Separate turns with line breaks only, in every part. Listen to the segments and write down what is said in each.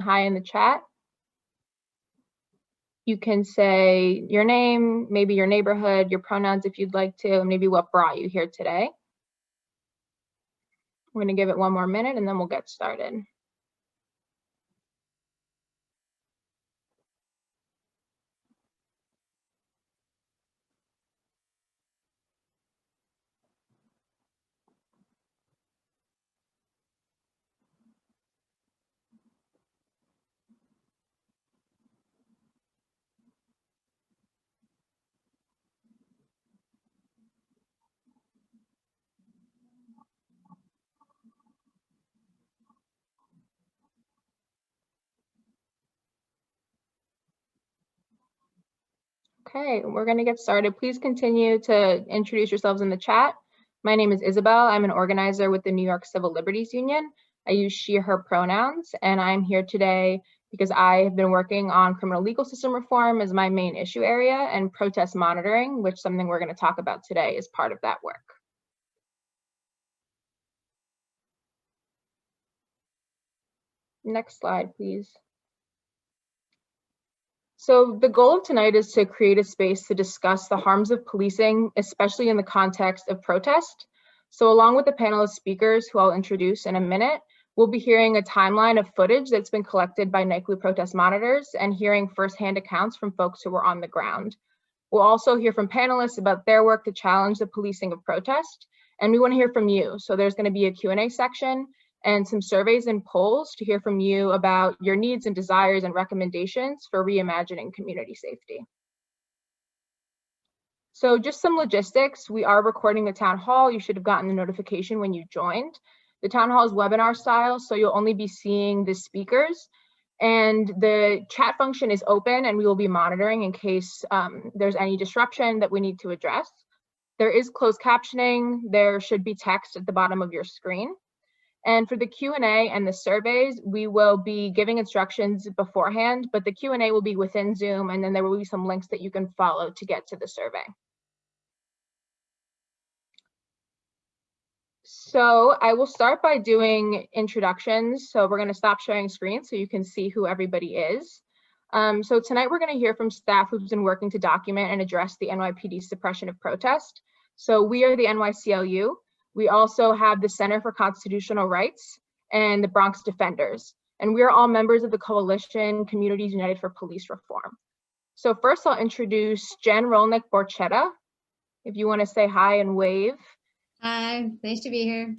hi in the chat. You can say your name, maybe your neighborhood, your pronouns if you'd like to, and maybe what brought you here today. We're going to give it one more minute and then we'll get started. Okay, we're going to get started. Please continue to introduce yourselves in the chat. My name is Isabel. I'm an organizer with the New York Civil Liberties Union. I use she, her pronouns, and I'm here today because I have been working on criminal legal system reform as my main issue area, and protest monitoring, which is something we're going to talk about today, is part of that work. Next slide, please. So the goal of tonight is to create a space to discuss the harms of policing, especially in the context of protest. So along with the panel of speakers who I'll introduce in a minute, we'll be hearing a timeline of footage that's been collected by NYCLU protest monitors and hearing firsthand accounts from folks who were on the ground. We'll also hear from panelists about their work to challenge the policing of protest, and we want to hear from you. So there's going to be a Q&A section and some surveys and polls to hear from you about your needs and desires and recommendations for reimagining community safety. So just some logistics. We are recording the town hall. You should have gotten the notification when you joined. The town hall is webinar style, so you'll only be seeing the speakers. And the chat function is open, and we will be monitoring in case there's any disruption that we need to address. There is closed captioning. There should be text at the bottom of your screen. And for the Q&A and the surveys, we will be giving instructions beforehand, but the Q&A will be within Zoom, and then there will be some links that you can follow to get to the survey. So I will start by doing introductions. So we're going to stop sharing screen so you can see who everybody is. So tonight we're going to hear from staff who's been working to document and address the NYPD suppression of protest. So we are the NYCLU. We also have the Center for Constitutional Rights and the Bronx Defenders. And we are all members of the coalition Communities United for Police Reform. So first I'll introduce Jen Rolnick-Borchetta. If you want to say hi and wave.
Hi, nice to be here.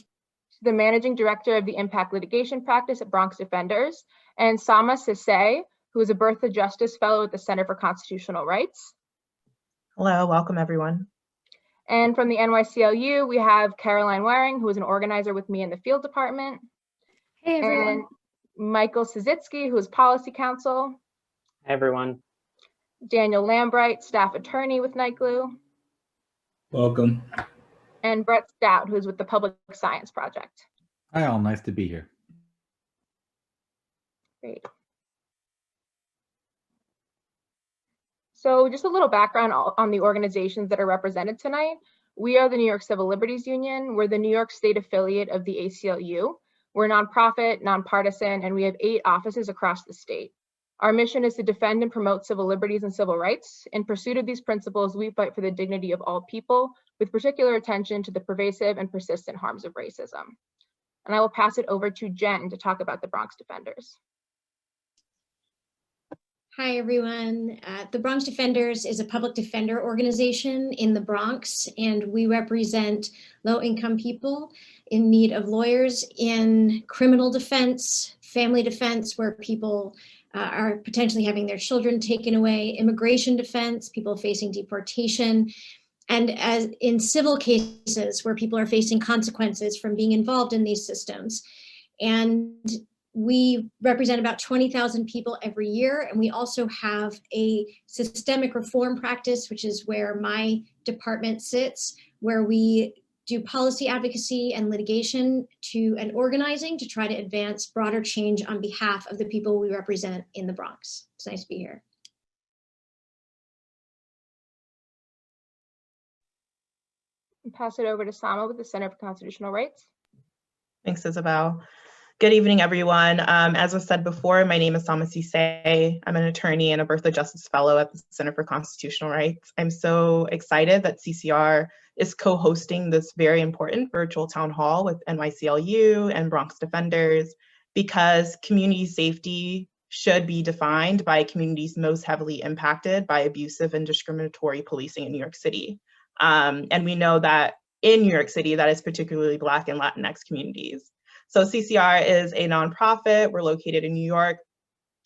The Managing Director of the Impact Litigation Practice at Bronx Defenders. And Sama Sisay, who is a Bertha Justice Fellow at the Center for Constitutional Rights.
Hello, welcome everyone.
And from the NYCLU, we have Caroline Waring, who is an organizer with me in the field department.
Hey, everyone.
And Michael Sizitsky, who is policy counsel.
Hey, everyone.
Daniel Lambright, staff attorney with NYCLU.
Welcome.
And Brett Stout, who is with the Public Science Project.
Hi, all. Nice to be here.
Great. So just a little background on the organizations that are represented tonight. We are the New York Civil Liberties Union. We're the New York State affiliate of the ACLU. We're nonprofit, nonpartisan, and we have 8 offices across the state. Our mission is to defend and promote civil liberties and civil rights. In pursuit of these principles, we fight for the dignity of all people, with particular attention to the pervasive and persistent harms of racism. And I will pass it over to Jen to talk about the Bronx Defenders.
Hi, everyone. The Bronx Defenders is a public defender organization in the Bronx, and we represent low-income people in need of lawyers in criminal defense, family defense, where people are potentially having their children taken away, immigration defense, people facing deportation, and as in civil cases where people are facing consequences from being involved in these systems. And we represent about 20,000 people every year, and we also have a systemic reform practice, which is where my department sits, where we do policy advocacy and litigation and organizing to try to advance broader change on behalf of the people we represent in the Bronx. It's nice to be here.
Pass it over to Sama with the Center for Constitutional Rights.
Thanks, Isabel. Good evening, everyone. As was said before, my name is Sama Sise. I'm an attorney and a Bertha Justice Fellow at the Center for Constitutional Rights. I'm so excited that CCR is co-hosting this very important virtual town hall with NYCLU and Bronx Defenders, because community safety should be defined by communities most heavily impacted by abusive and discriminatory policing in New York City. And we know that in New York City, that is particularly Black and Latinx communities. So CCR is a nonprofit. We're located in New York.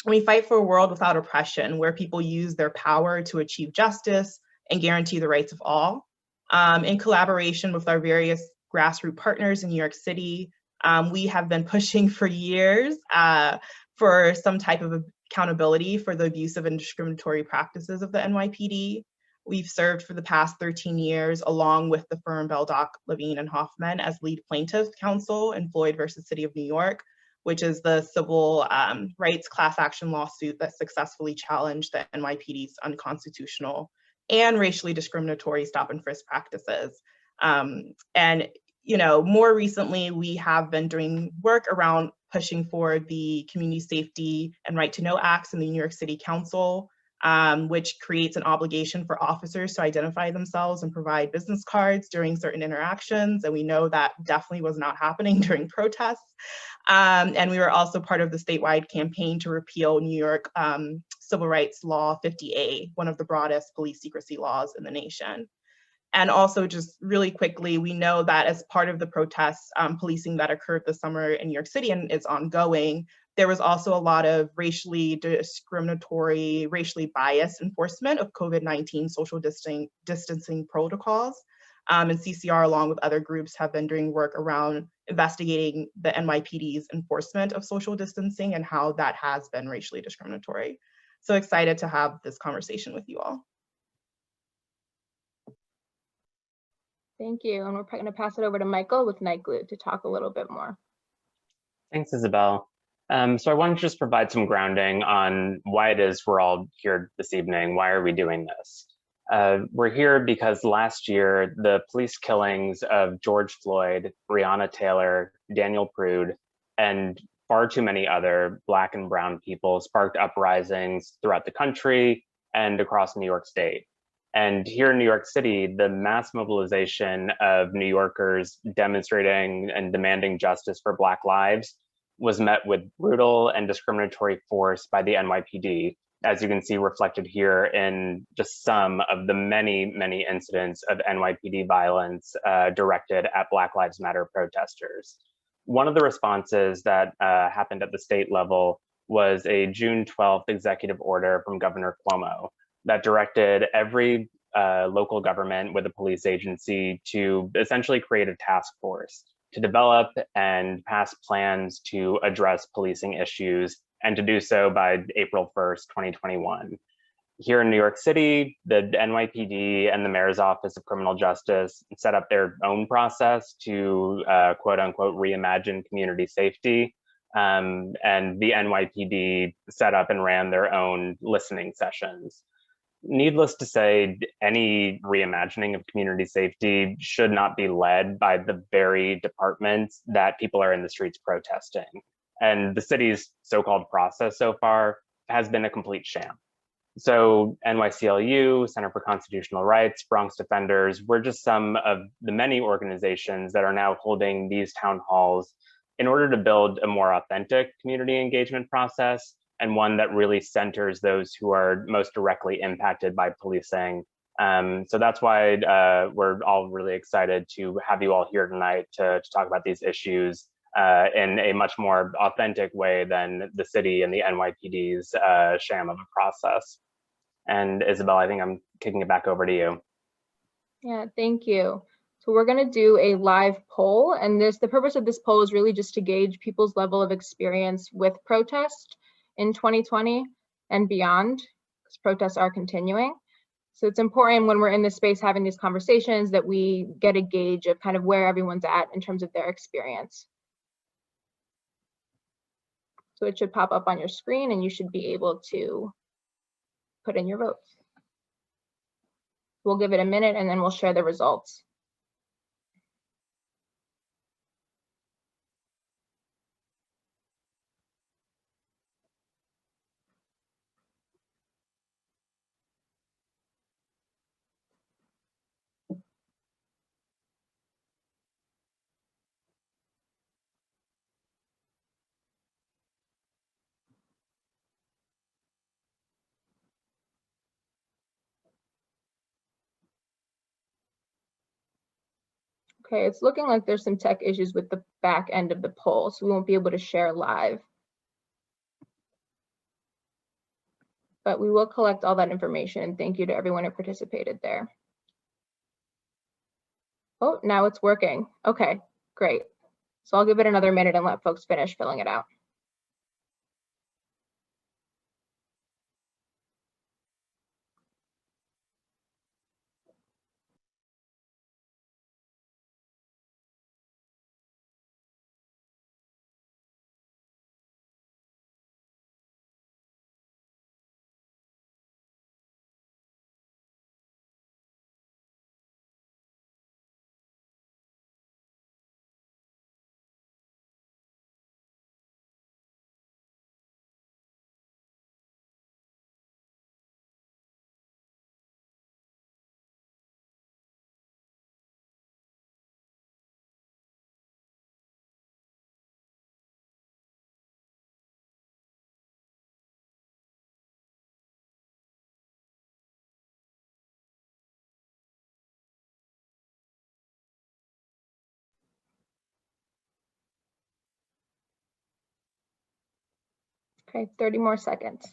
We fight for a world without oppression, where people use their power to achieve justice and guarantee the rights of all. In collaboration with our various grassroots partners in New York City, we have been pushing for years for some type of accountability for the abusive and discriminatory practices of the NYPD. We've served for the past 13 years, along with the firm Beldock, Levine, and Hoffman as lead plaintiff counsel in Floyd versus City of New York, which is the civil rights class action lawsuit that successfully challenged the NYPD's unconstitutional and racially discriminatory stop and frisk practices. And more recently, we have been doing work around pushing for the Community Safety and Right to Know Acts in the New York City Council, which creates an obligation for officers to identify themselves and provide business cards during certain interactions. And we know that definitely was not happening during protests. And we were also part of the statewide campaign to repeal New York Civil Rights Law 50A, one of the broadest police secrecy laws in the nation. And also, just really quickly, we know that as part of the protests, policing that occurred this summer in New York City and is ongoing, there was also a lot of racially discriminatory, racially biased enforcement of COVID-19 social distancing protocols. And CCR, along with other groups, have been doing work around investigating the NYPD's enforcement of social distancing and how that has been racially discriminatory. So excited to have this conversation with you all.
Thank you. And we're going to pass it over to Michael with NYCLU to talk a little bit more.
Thanks, Isabel. So I wanted to just provide some grounding on why it is we're all here this evening. Why are we doing this? We're here because last year, the police killings of George Floyd, Breonna Taylor, Daniel Prude, and far too many other Black and brown people sparked uprisings throughout the country and across New York State. And here in New York City, the mass mobilization of New Yorkers demonstrating and demanding justice for Black lives was met with brutal and discriminatory force by the NYPD, as you can see reflected here in just some of the many, many incidents of NYPD violence directed at Black Lives Matter protesters. One of the responses that happened at the state level was a June 12th executive order from Governor Cuomo that directed every local government with a police agency to essentially create a task force to develop and pass plans to address policing issues, and to do so by April 1st, 2021. Here in New York City, the NYPD and the Mayor's Office of Criminal Justice set up their own process to quote unquote reimagine community safety. And the NYPD set up and ran their own listening sessions. Needless to say, any reimagining of community safety should not be led by the very departments that people are in the streets protesting. And the city's so-called process so far has been a complete sham. So NYCLU, Center for Constitutional Rights, Bronx Defenders, we're just some of the many organizations that are now holding these town halls in order to build a more authentic community engagement process, and one that really centers those who are most directly impacted by policing. So that's why we're all really excited to have you all here tonight to talk about these issues in a much more authentic way than the city and the NYPD's sham of a process. And Isabel, I think I'm kicking it back over to you.
Yeah, thank you. So we're going to do a live poll, and the purpose of this poll is really just to gauge people's level of experience with protest in 2020 and beyond, because protests are continuing. So it's important when we're in this space having these conversations that we get a gauge of kind of where everyone's at in terms of their experience. So it should pop up on your screen and you should be able to put in your votes. We'll give it a minute and then we'll share the results. Okay, it's looking like there's some tech issues with the back end of the poll, so we won't be able to share live. But we will collect all that information, and thank you to everyone who participated there. Oh, now it's working. Okay, great. So I'll give it another minute and let folks finish filling it out. Okay, 30 more seconds.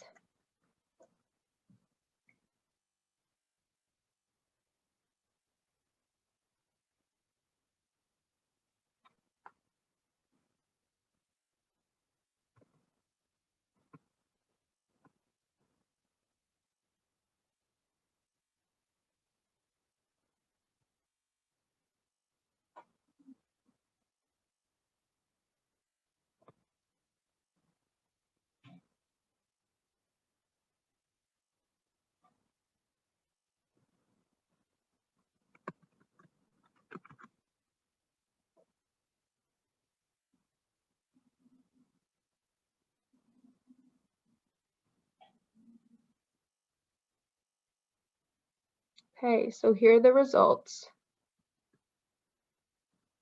Okay, so here are the results.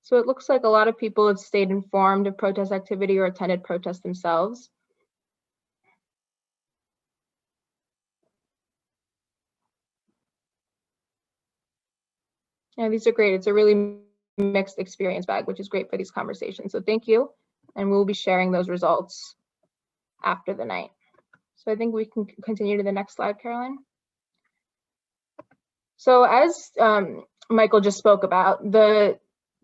So it looks like a lot of people have stayed informed of protest activity or attended protests themselves. Yeah, these are great. It's a really mixed experience bag, which is great for these conversations. So thank you. And we'll be sharing those results after the night. So I think we can continue to the next slide, Caroline. So as Michael just spoke about, the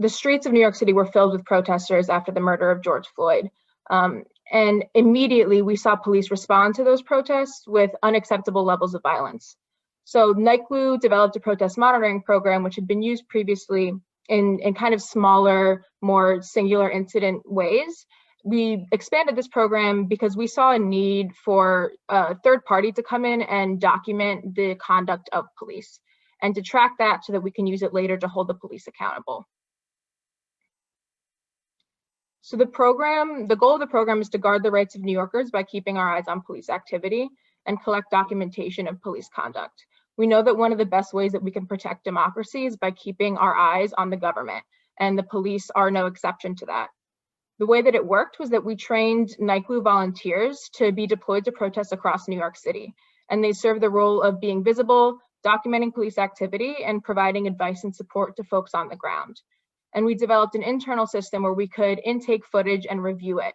streets of New York City were filled with protesters after the murder of George Floyd. And immediately we saw police respond to those protests with unacceptable levels of violence. So NYCLU developed a protest monitoring program, which had been used previously in kind of smaller, more singular incident ways. We expanded this program because we saw a need for a third party to come in and document the conduct of police and to track that so that we can use it later to hold the police accountable. So the goal of the program is to guard the rights of New Yorkers by keeping our eyes on police activity and collect documentation of police conduct. We know that one of the best ways that we can protect democracy is by keeping our eyes on the government, and the police are no exception to that. The way that it worked was that we trained NYCLU volunteers to be deployed to protests across New York City, and they serve the role of being visible, documenting police activity, and providing advice and support to folks on the ground. And we developed an internal system where we could intake footage and review it.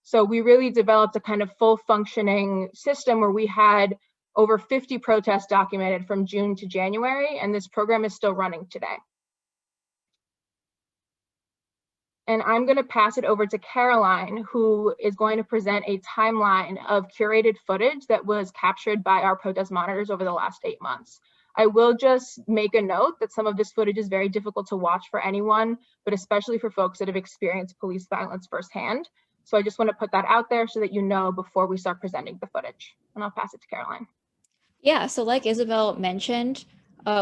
So we really developed a kind of full functioning system where we had over 50 protests documented from June to January, and this program is still running today. And I'm going to pass it over to Caroline, who is going to present a timeline of curated footage that was captured by our protest monitors over the last 8 months. I will just make a note that some of this footage is very difficult to watch for anyone, but especially for folks that have experienced police violence firsthand. So I just want to put that out there so that you know before we start presenting the footage. And I'll pass it to Caroline.
Yeah, so like Isabel mentioned,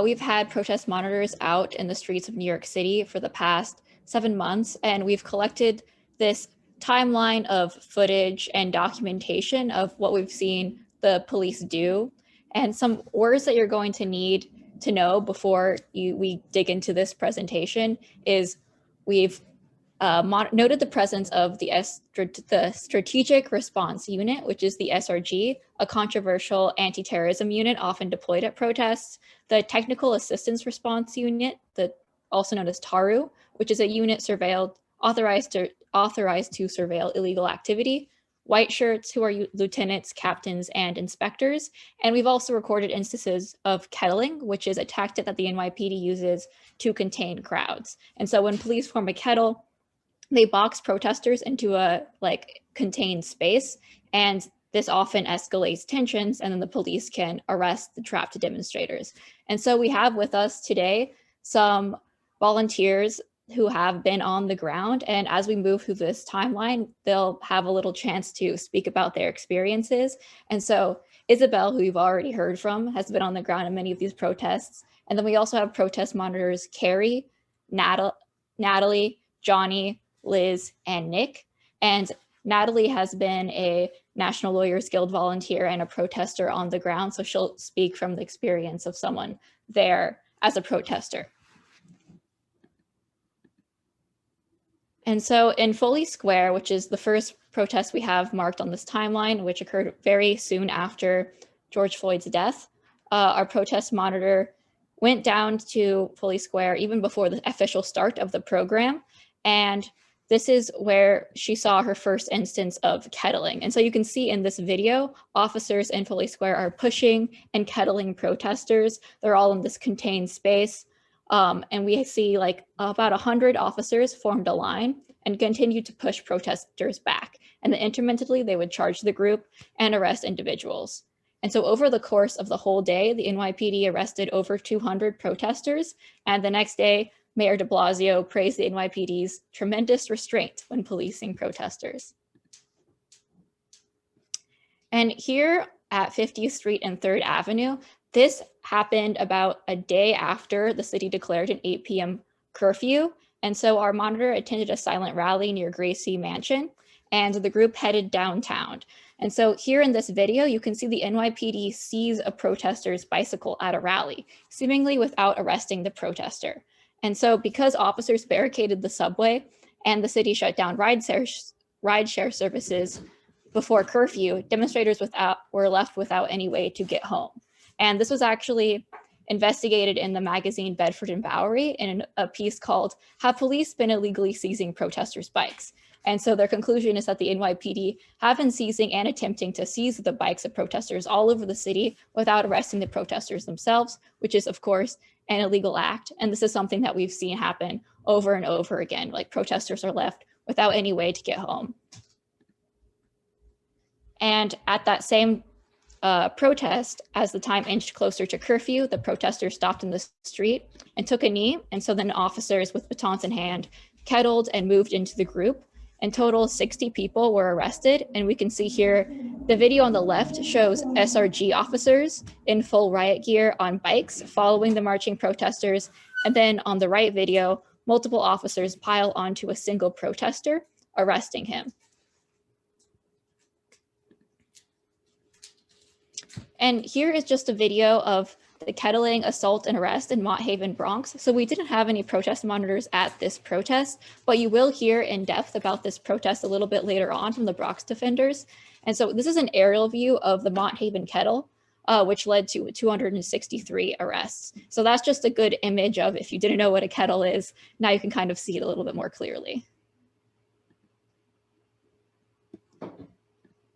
we've had protest monitors out in the streets of New York City for the past 7 months, and we've collected this timeline of footage and documentation of what we've seen the police do. And some words that you're going to need to know before we dig into this presentation is we've noted the presence of the Strategic Response Unit, which is the SRG, a controversial anti-terrorism unit often deployed at protests, the Technical Assistance Response Unit, also known as TARU, which is a unit authorized to surveil illegal activity, white shirts, who are lieutenants, captains, and inspectors. And we've also recorded instances of kettling, which is a tactic that the NYPD uses to contain crowds. And so when police form a kettle, they box protesters into a contained space, and this often escalates tensions, and then the police can arrest the trapped demonstrators. And so we have with us today some volunteers who have been on the ground, and as we move through this timeline, they'll have a little chance to speak about their experiences. And so Isabel, who you've already heard from, has been on the ground in many of these protests. And then we also have protest monitors Carrie, Natalie, Johnny, Liz, and Nick. And Natalie has been a National Lawyers Guild volunteer and a protester on the ground, so she'll speak from the experience of someone there as a protester. And so in Foley Square, which is the first protest we have marked on this timeline, which occurred very soon after George Floyd's death, our protest monitor went down to Foley Square even before the official start of the program. And this is where she saw her first instance of kettling. And so you can see in this video, officers in Foley Square are pushing and kettling protesters. They're all in this contained space. And we see about 100 officers formed a line and continued to push protesters back. And then intermittently, they would charge the group and arrest individuals. And so over the course of the whole day, the NYPD arrested over 200 protesters. And the next day, Mayor de Blasio praised the NYPD's tremendous restraint when policing protesters. And here at 50th Street and 3rd Avenue, this happened about a day after the city declared an 8 p.m. curfew. And so our monitor attended a silent rally near Gracie Mansion, and the group headed downtown. And so here in this video, you can see the NYPD seize a protester's bicycle at a rally, seemingly without arresting the protester. And so because officers barricaded the subway and the city shut down rideshare services before curfew, demonstrators were left without any way to get home. And this was actually investigated in the magazine Bedford and Bowery in a piece called "Have Police Been Illegally Seizing Protesters' Bikes?" And so their conclusion is that the NYPD have been seizing and attempting to seize the bikes of protesters all over the city without arresting the protesters themselves, which is, of course, an illegal act. And this is something that we've seen happen over and over again. Protesters are left without any way to get home. And at that same protest, as the time inched closer to curfew, the protesters stopped in the street and took a knee. And so then officers with batons in hand kettled and moved into the group. In total, 60 people were arrested. And we can see here, the video on the left shows SRG officers in full riot gear on bikes following the marching protesters. And then on the right video, multiple officers pile onto a single protester, arresting him. And here is just a video of the kettling, assault, and arrest in Mott Haven, Bronx. So we didn't have any protest monitors at this protest, but you will hear in depth about this protest a little bit later on from the Bronx Defenders. And so this is an aerial view of the Mott Haven kettle, which led to 263 arrests. So that's just a good image of, if you didn't know what a kettle is, now you can kind of see it a little bit more clearly.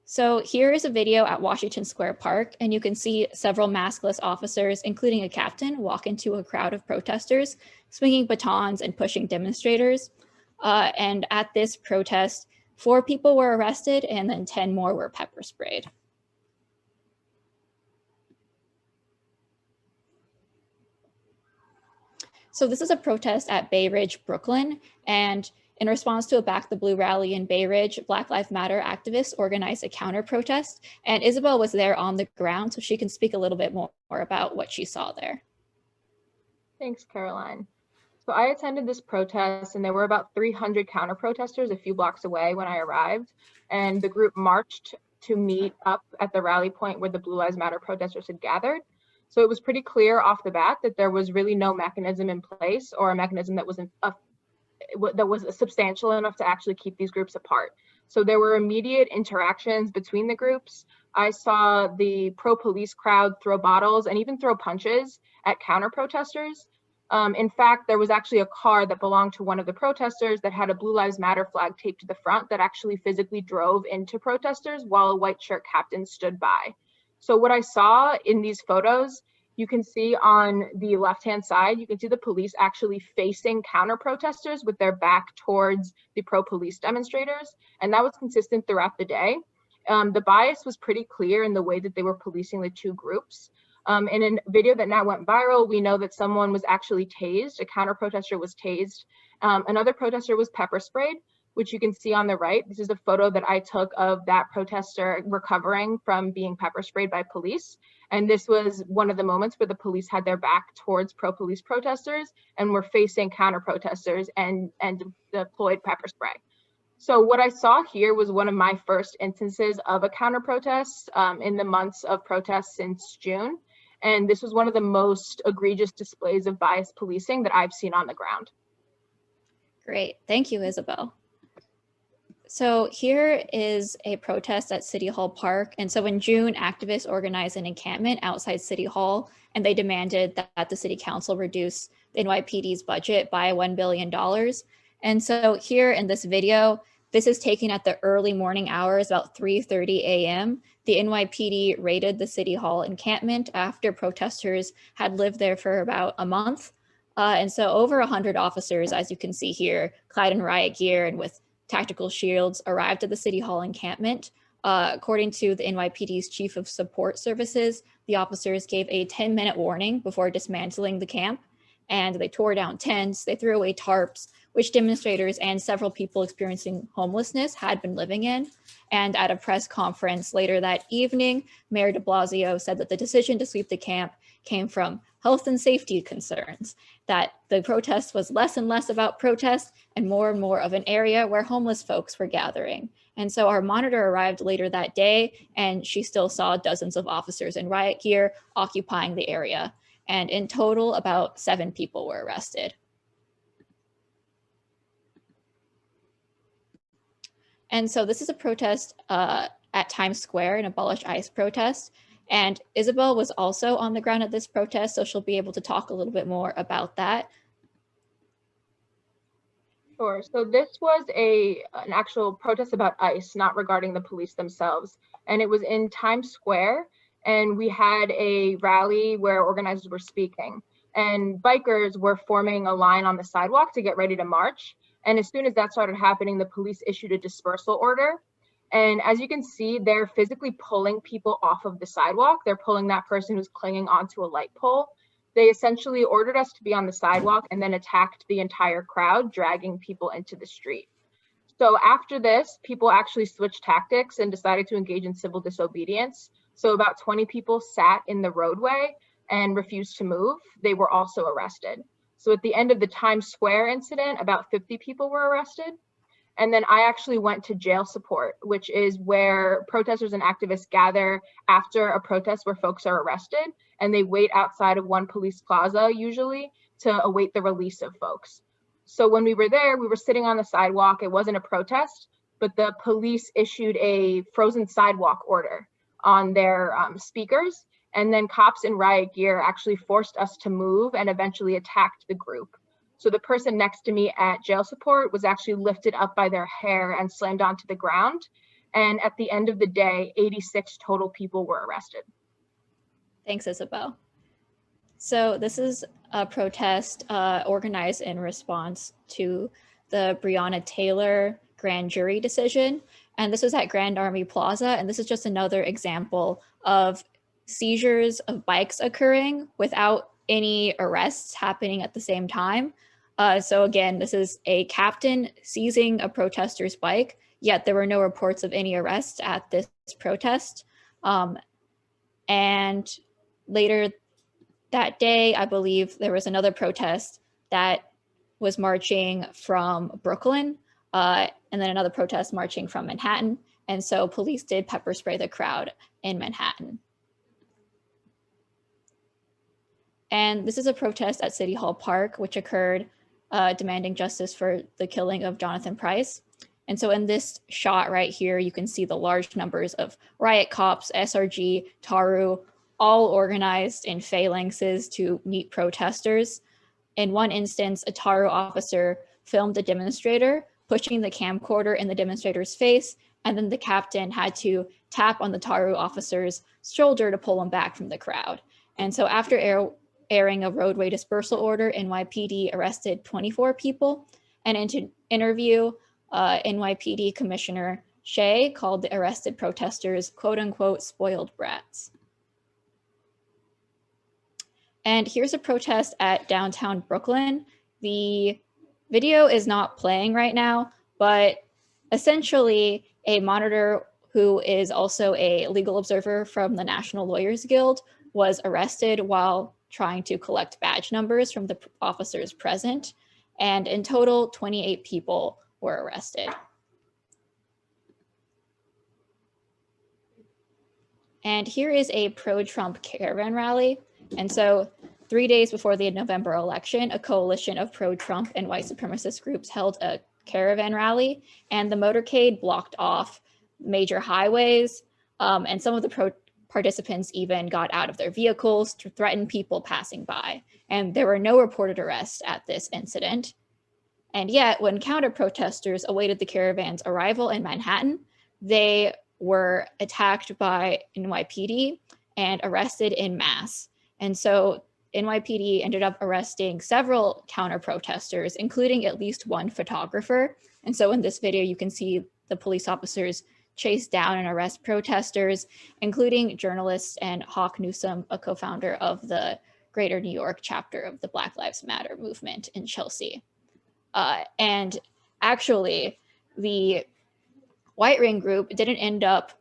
So here is a video at Washington Square Park, and you can see several maskless officers, including a captain, walk into a crowd of protesters, swinging batons and pushing demonstrators. And at this protest, 4 people were arrested and then 10 more were pepper sprayed. So this is a protest at Bay Ridge, Brooklyn, and in response to a Back the Blue rally in Bay Ridge, Black Lives Matter activists organized a counter protest, and Isabel was there on the ground, so she can speak a little bit more about what she saw there.
Thanks, Caroline. So I attended this protest, and there were about 300 counter protesters a few blocks away when I arrived, and the group marched to meet up at the rally point where the Blue Lives Matter protesters had gathered. So it was pretty clear off the bat that there was really no mechanism in place, or a mechanism that was substantial enough to actually keep these groups apart. So there were immediate interactions between the groups. I saw the pro-police crowd throw bottles and even throw punches at counter protesters. In fact, there was actually a car that belonged to one of the protesters that had a Blue Lives Matter flag taped to the front that actually physically drove into protesters while a white shirt captain stood by. So what I saw in these photos, you can see on the left-hand side, you can see the police actually facing counter protesters with their back towards the pro-police demonstrators. And that was consistent throughout the day. The bias was pretty clear in the way that they were policing the two groups. In a video that now went viral, we know that someone was actually tased, a counter protester was tased. Another protester was pepper sprayed, which you can see on the right. This is a photo that I took of that protester recovering from being pepper sprayed by police. And this was one of the moments where the police had their back towards pro-police protesters and were facing counter protesters and deployed pepper spray. So what I saw here was one of my first instances of a counter protest in the months of protests since June. And this was one of the most egregious displays of bias policing that I've seen on the ground.
Great, thank you, Isabel. So here is a protest at City Hall Park. And so in June, activists organized an encampment outside City Hall, and they demanded that the City Council reduce the NYPD's budget by $1 billion. And so here in this video, this is taken at the early morning hours, about 3:30 a.m. The NYPD raided the City Hall encampment after protesters had lived there for about a month. And so over 100 officers, as you can see here, clad in riot gear and with tactical shields, arrived at the City Hall encampment. According to the NYPD's Chief of Support Services, the officers gave a 10-minute warning before dismantling the camp, and they tore down tents, they threw away tarps, which demonstrators and several people experiencing homelessness had been living in. And at a press conference later that evening, Mayor de Blasio said that the decision to sweep the camp came from health and safety concerns, that the protest was less and less about protest and more of an area where homeless folks were gathering. And so our monitor arrived later that day, and she still saw dozens of officers in riot gear occupying the area. And in total, about 7 people were arrested. And so this is a protest at Times Square, an Abolish Ice protest. And Isabel was also on the ground at this protest, so she'll be able to talk a little bit more about that.
Sure. So this was an actual protest about ICE, not regarding the police themselves. And it was in Times Square, and we had a rally where organizers were speaking. And bikers were forming a line on the sidewalk to get ready to march. And as soon as that started happening, the police issued a dispersal order. And as you can see, they're physically pulling people off of the sidewalk. They're pulling that person who's clinging onto a light pole. They essentially ordered us to be on the sidewalk and then attacked the entire crowd, dragging people into the street. So after this, people actually switched tactics and decided to engage in civil disobedience. So about 20 people sat in the roadway and refused to move. They were also arrested. So at the end of the Times Square incident, about 50 people were arrested. And then I actually went to jail support, which is where protesters and activists gather after a protest where folks are arrested, and they wait outside of one police plaza usually to await the release of folks. So when we were there, we were sitting on the sidewalk. It wasn't a protest, but the police issued a frozen sidewalk order on their speakers. And then cops in riot gear actually forced us to move and eventually attacked the group. So the person next to me at jail support was actually lifted up by their hair and slammed onto the ground. And at the end of the day, 86 total people were arrested.
Thanks, Isabel. So this is a protest organized in response to the Breonna Taylor grand jury decision. And this was at Grand Army Plaza. And this is just another example of seizures of bikes occurring without any arrests happening at the same time. So again, this is a captain seizing a protester's bike, yet there were no reports of any arrests at this protest. And later that day, I believe there was another protest that was marching from Brooklyn, and then another protest marching from Manhattan. And so police did pepper spray the crowd in Manhattan. And this is a protest at City Hall Park, which occurred demanding justice for the killing of Jonathan Price. And so in this shot right here, you can see the large numbers of riot cops, SRG, TARU, all organized in phalanxes to meet protesters. in one instance, a TARU officer filmed a demonstrator pushing the camcorder in the demonstrator's face, and then the captain had to tap on the TARU officer's shoulder to pull him back from the crowd. And so after airing a roadway dispersal order, NYPD arrested 24 people. And in interview, NYPD Commissioner Shea called the arrested protesters, quote unquote, spoiled brats. And here's a protest at downtown Brooklyn. The video is not playing right now, but essentially a monitor who is also a legal observer from the National Lawyers Guild was arrested while trying to collect badge numbers from the officers present. And in total, 28 people were arrested. And here is a pro-Trump Caravan rally. And so 3 days before the November election, a coalition of pro-Trump and white supremacist groups held a Caravan rally, and the motorcade blocked off major highways. And some of the participants even got out of their vehicles to threaten people passing by. And there were no reported arrests at this incident. And yet, when counter-protesters awaited the caravan's arrival in Manhattan, they were attacked by NYPD and arrested en masse. And so NYPD ended up arresting several counter-protesters, including at least one photographer. And so in this video, you can see the police officers chase down and arrest protesters, including journalist and Hawk Newsom, a co-founder of the Greater New York chapter of the Black Lives Matter movement in Chelsea. And actually, the White Ring group didn't end up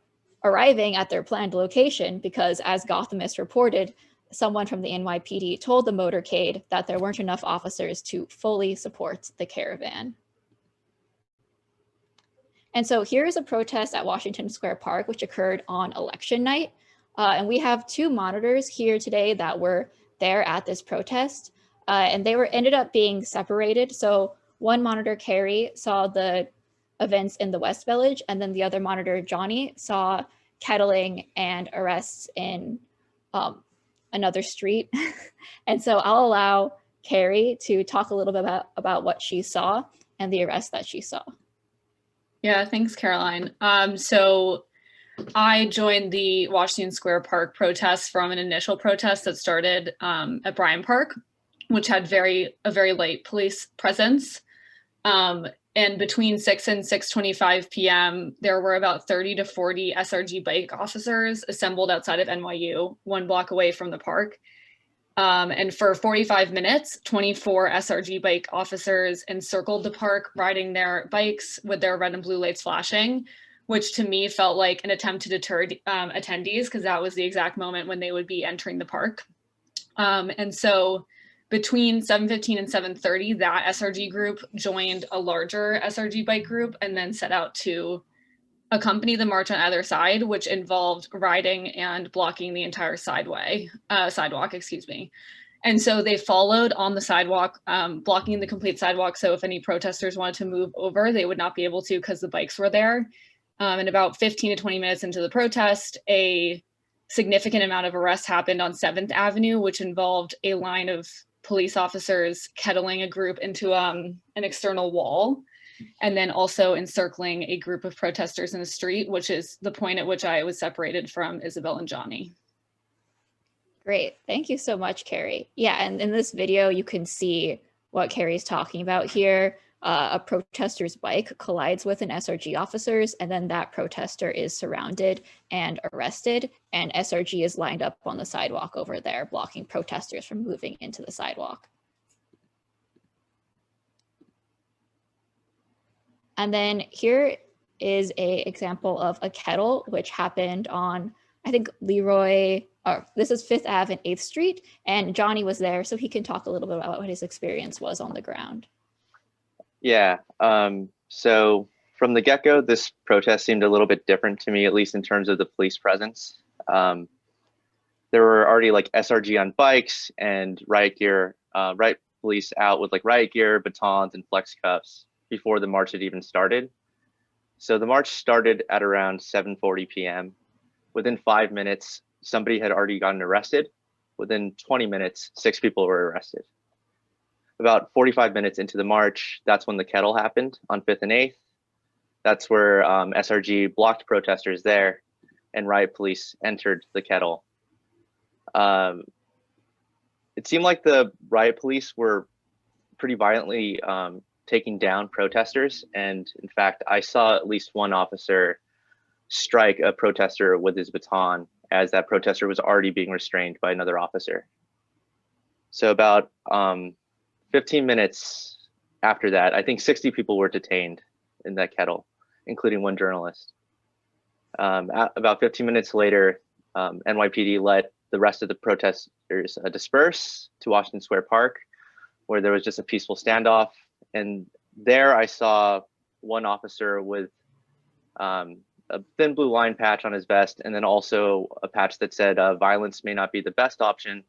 arriving at their planned location because, as Gothamist reported, someone from the NYPD told the motorcade that there weren't enough officers to fully support the caravan. And so here's a protest at Washington Square Park, which occurred on election night. And we have two monitors here today that were there at this protest. And they ended up being separated. So one monitor, Carrie, saw the events in the West Village, and then the other monitor, Johnny, saw kettling and arrests in another street. And so I'll allow Carrie to talk a little bit about what she saw and the arrest that she saw.
Yeah, thanks, Caroline. So I joined the Washington Square Park protest from an initial protest that started at Bryant Park, which had a very light police presence. And between 6 and 6:25 p.m., there were about 30 to 40 SRG bike officers assembled outside of NYU, 1 block away from the park. And for 45 minutes, 24 SRG bike officers encircled the park, riding their bikes with their red and blue lights flashing, which to me felt like an attempt to deter attendees, because that was the exact moment when they would be entering the park. And so between 7:15 and 7:30, that SRG group joined a larger SRG bike group and then set out to accompany the march on either side, which involved riding and blocking the entire sidewalk, excuse me. And so they followed on the sidewalk, blocking the complete sidewalk. So if any protesters wanted to move over, they would not be able to because the bikes were there. And about 15 to 20 minutes into the protest, a significant amount of arrests happened on 7th Avenue, which involved a line of police officers kettling a group into an external wall, and then also encircling a group of protesters in the street, which is the point at which I was separated from Isabel and Johnny.
Great, thank you so much, Carrie. Yeah, and in this video, you can see what Carrie's talking about here. A protester's bike collides with an SRG officer's, and then that protester is surrounded and arrested, and SRG is lined up on the sidewalk over there, blocking protesters from moving into the sidewalk. And then here is an example of a kettle, which happened on, I think, this is 5th Ave and 8th Street, and Johnny was there, so he can talk a little bit about what his experience was on the ground.
Yeah, so from the get-go, this protest seemed a little bit different to me, at least in terms of the police presence. There were already like SRG on bikes and riot gear, riot police out with like riot gear, batons, and flex cuffs before the march had even started. So the march started at around 7:40 p.m. Within 5 minutes, somebody had already gotten arrested. Within 20 minutes, 6 people were arrested. about 45 minutes into the march, that's when the kettle happened on 5th and 8th. That's where SRG blocked protesters there and riot police entered the kettle. It seemed like the riot police were pretty violently taking down protesters. And in fact, I saw at least one officer strike a protester with his baton as that protester was already being restrained by another officer. So about 15 minutes after that, I think 60 people were detained in that kettle, including one journalist. About 15 minutes later, NYPD let the rest of the protesters disperse to Washington Square Park, where there was just a peaceful standoff. And there I saw one officer with a thin blue line patch on his vest, and then also a patch that said, violence may not be the best option,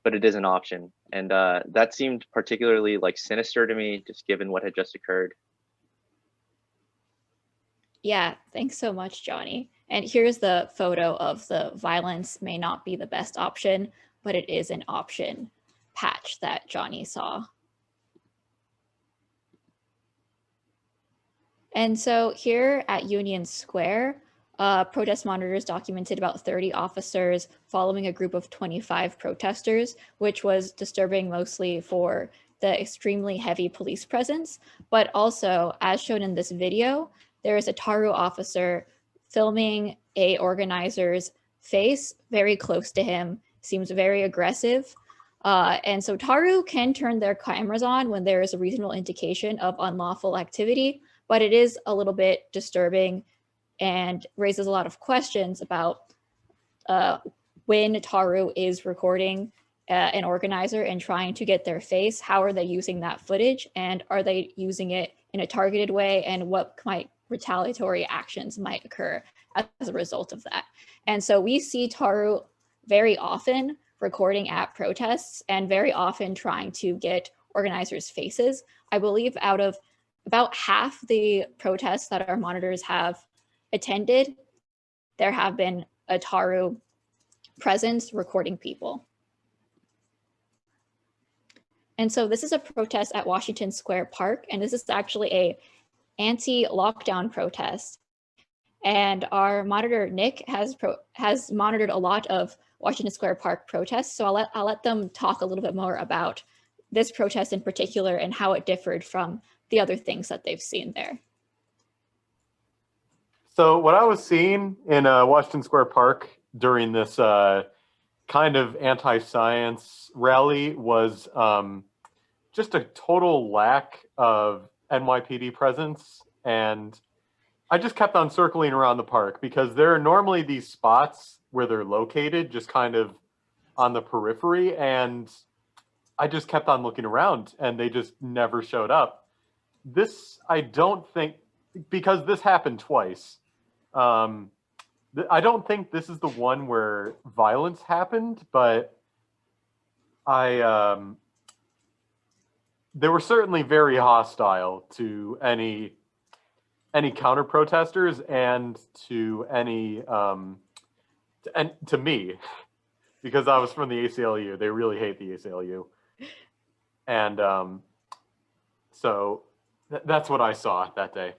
but it is an option. And that seemed particularly like sinister to me, just given what had just occurred.
Yeah, thanks so much, Johnny. And here's the photo of the violence may not be the best option, but it is an option patch that Johnny saw. And so here at Union Square, protest monitors documented about 30 officers following a group of 25 protesters, which was disturbing mostly for the extremely heavy police presence. But also, as shown in this video, there is a TARU officer filming a organizer's face very close to him, seems very aggressive. And so TARU can turn their cameras on when there is a reasonable indication of unlawful activity, but it is a little bit disturbing and raises a lot of questions about when TARU is recording an organizer and trying to get their face, how are they using that footage, and are they using it in a targeted way, and what retaliatory actions might occur as a result of that. And so we see TARU very often recording at protests and very often trying to get organizers' faces. I believe out of about half the protests that our monitors have attended, there have been a TARU presence recording people. And so this is a protest at Washington Square Park, and this is actually a anti-lockdown protest. And our monitor, Nick, has monitored a lot of Washington Square Park protests. So I'll let them talk a little bit more about this protest in particular and how it differed from the other things that they've seen there.
So what I was seeing in Washington Square Park during this kind of anti-science rally was just a total lack of NYPD presence. And I just kept on circling around the park because there are normally these spots where they're located just kind of on the periphery. And I just kept on looking around and they just never showed up. This, I don't think, because this happened twice, I don't think this is the one where violence happened, but they were certainly very hostile to any counter protesters and to any and to me, because I was from the ACLU. They really hate the ACLU, and so that's what I saw that day.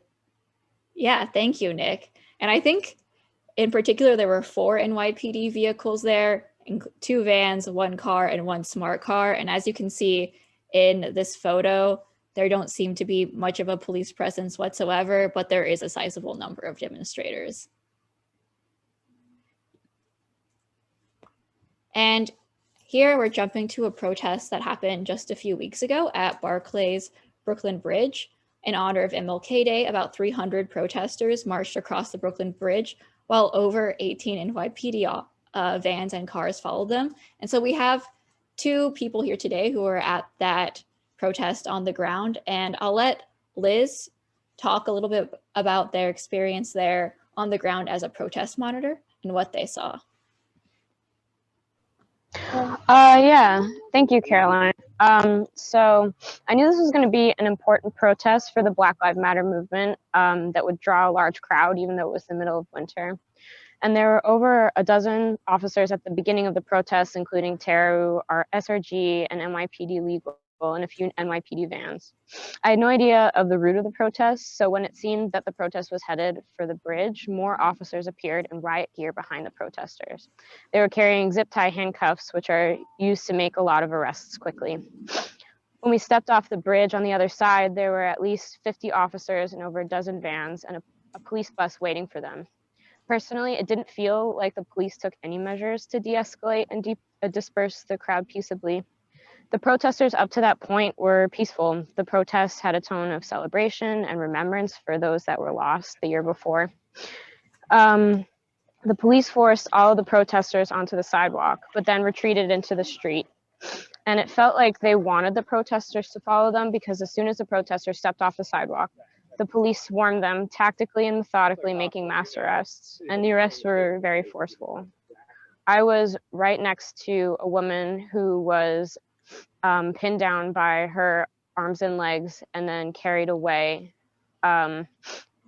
Yeah, thank you, Nick. And I think in particular, there were 4 NYPD vehicles there, 2 vans, 1 car, and 1 smart car. And as you can see in this photo, there don't seem to be much of a police presence whatsoever, but there is a sizable number of demonstrators. And here we're jumping to a protest that happened just a few weeks ago at Barclay's Brooklyn Bridge. In honor of MLK Day, about 300 protesters marched across the Brooklyn Bridge, while over 18 NYPD vans and cars followed them. And so we have 2 people here today who are at that protest on the ground, and I'll let Liz talk a little bit about their experience there on the ground as a protest monitor and what they saw.
Yeah, thank you, Caroline. So I knew this was going to be an important protest for the Black Lives Matter movement that would draw a large crowd, even though it was the middle of winter. And there were over a dozen officers at the beginning of the protest, including TARU, our SRG, and NYPD legal and a few NYPD vans. I had no idea of the route of the protest, so when it seemed that the protest was headed for the bridge, more officers appeared in riot gear behind the protesters. They were carrying zip tie handcuffs, which are used to make a lot of arrests quickly. When we stepped off the bridge on the other side, there were at least 50 officers and over a dozen vans and a police bus waiting for them. Personally, it didn't feel like the police took any measures to de-escalate and disperse the crowd peaceably. The protesters up to that point were peaceful. The protest had a tone of celebration and remembrance for those that were lost the year before. The police forced all of the protesters onto the sidewalk, but then retreated into the street. And it felt like they wanted the protesters to follow them, because as soon as the protesters stepped off the sidewalk, the police swarmed them, tactically and methodically making mass arrests, and the arrests were very forceful. I was right next to a woman who was pinned down by her arms and legs and then carried away by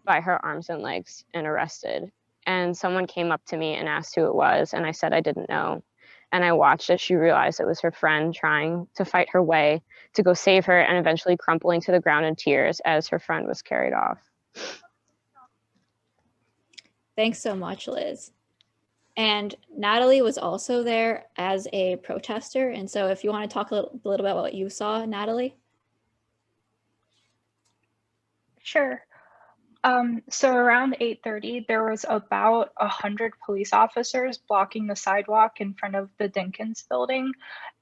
her arms and legs and arrested. And someone came up to me and asked who it was, and I said I didn't know. And I watched as she realized it was her friend trying to fight her way to go save her, and eventually crumpling to the ground in tears as her friend was carried off.
Thanks so much, Liz. And Natalie was also there as a protester. And so if you want to talk a little about what you saw, Natalie.
Sure. So around 8:30, there was about 100 police officers blocking the sidewalk in front of the Dinkins building,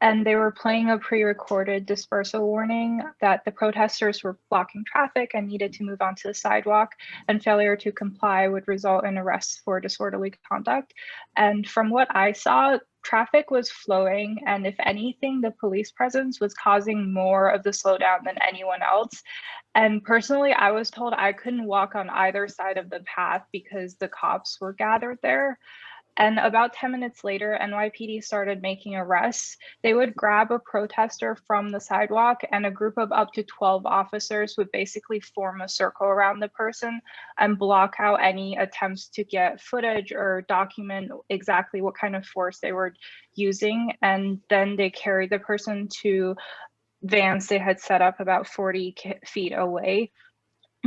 and they were playing a pre-recorded dispersal warning that the protesters were blocking traffic and needed to move onto the sidewalk, and failure to comply would result in arrests for disorderly conduct. And from what I saw, traffic was flowing, and if anything, the police presence was causing more of the slowdown than anyone else. And personally, I was told I couldn't walk on either side of the path because the cops were gathered there. And about 10 minutes later, NYPD started making arrests. They would grab a protester from the sidewalk, and a group of up to 12 officers would basically form a circle around the person and block out any attempts to get footage or document exactly what kind of force they were using. And then they carried the person to vans they had set up about 40 feet away.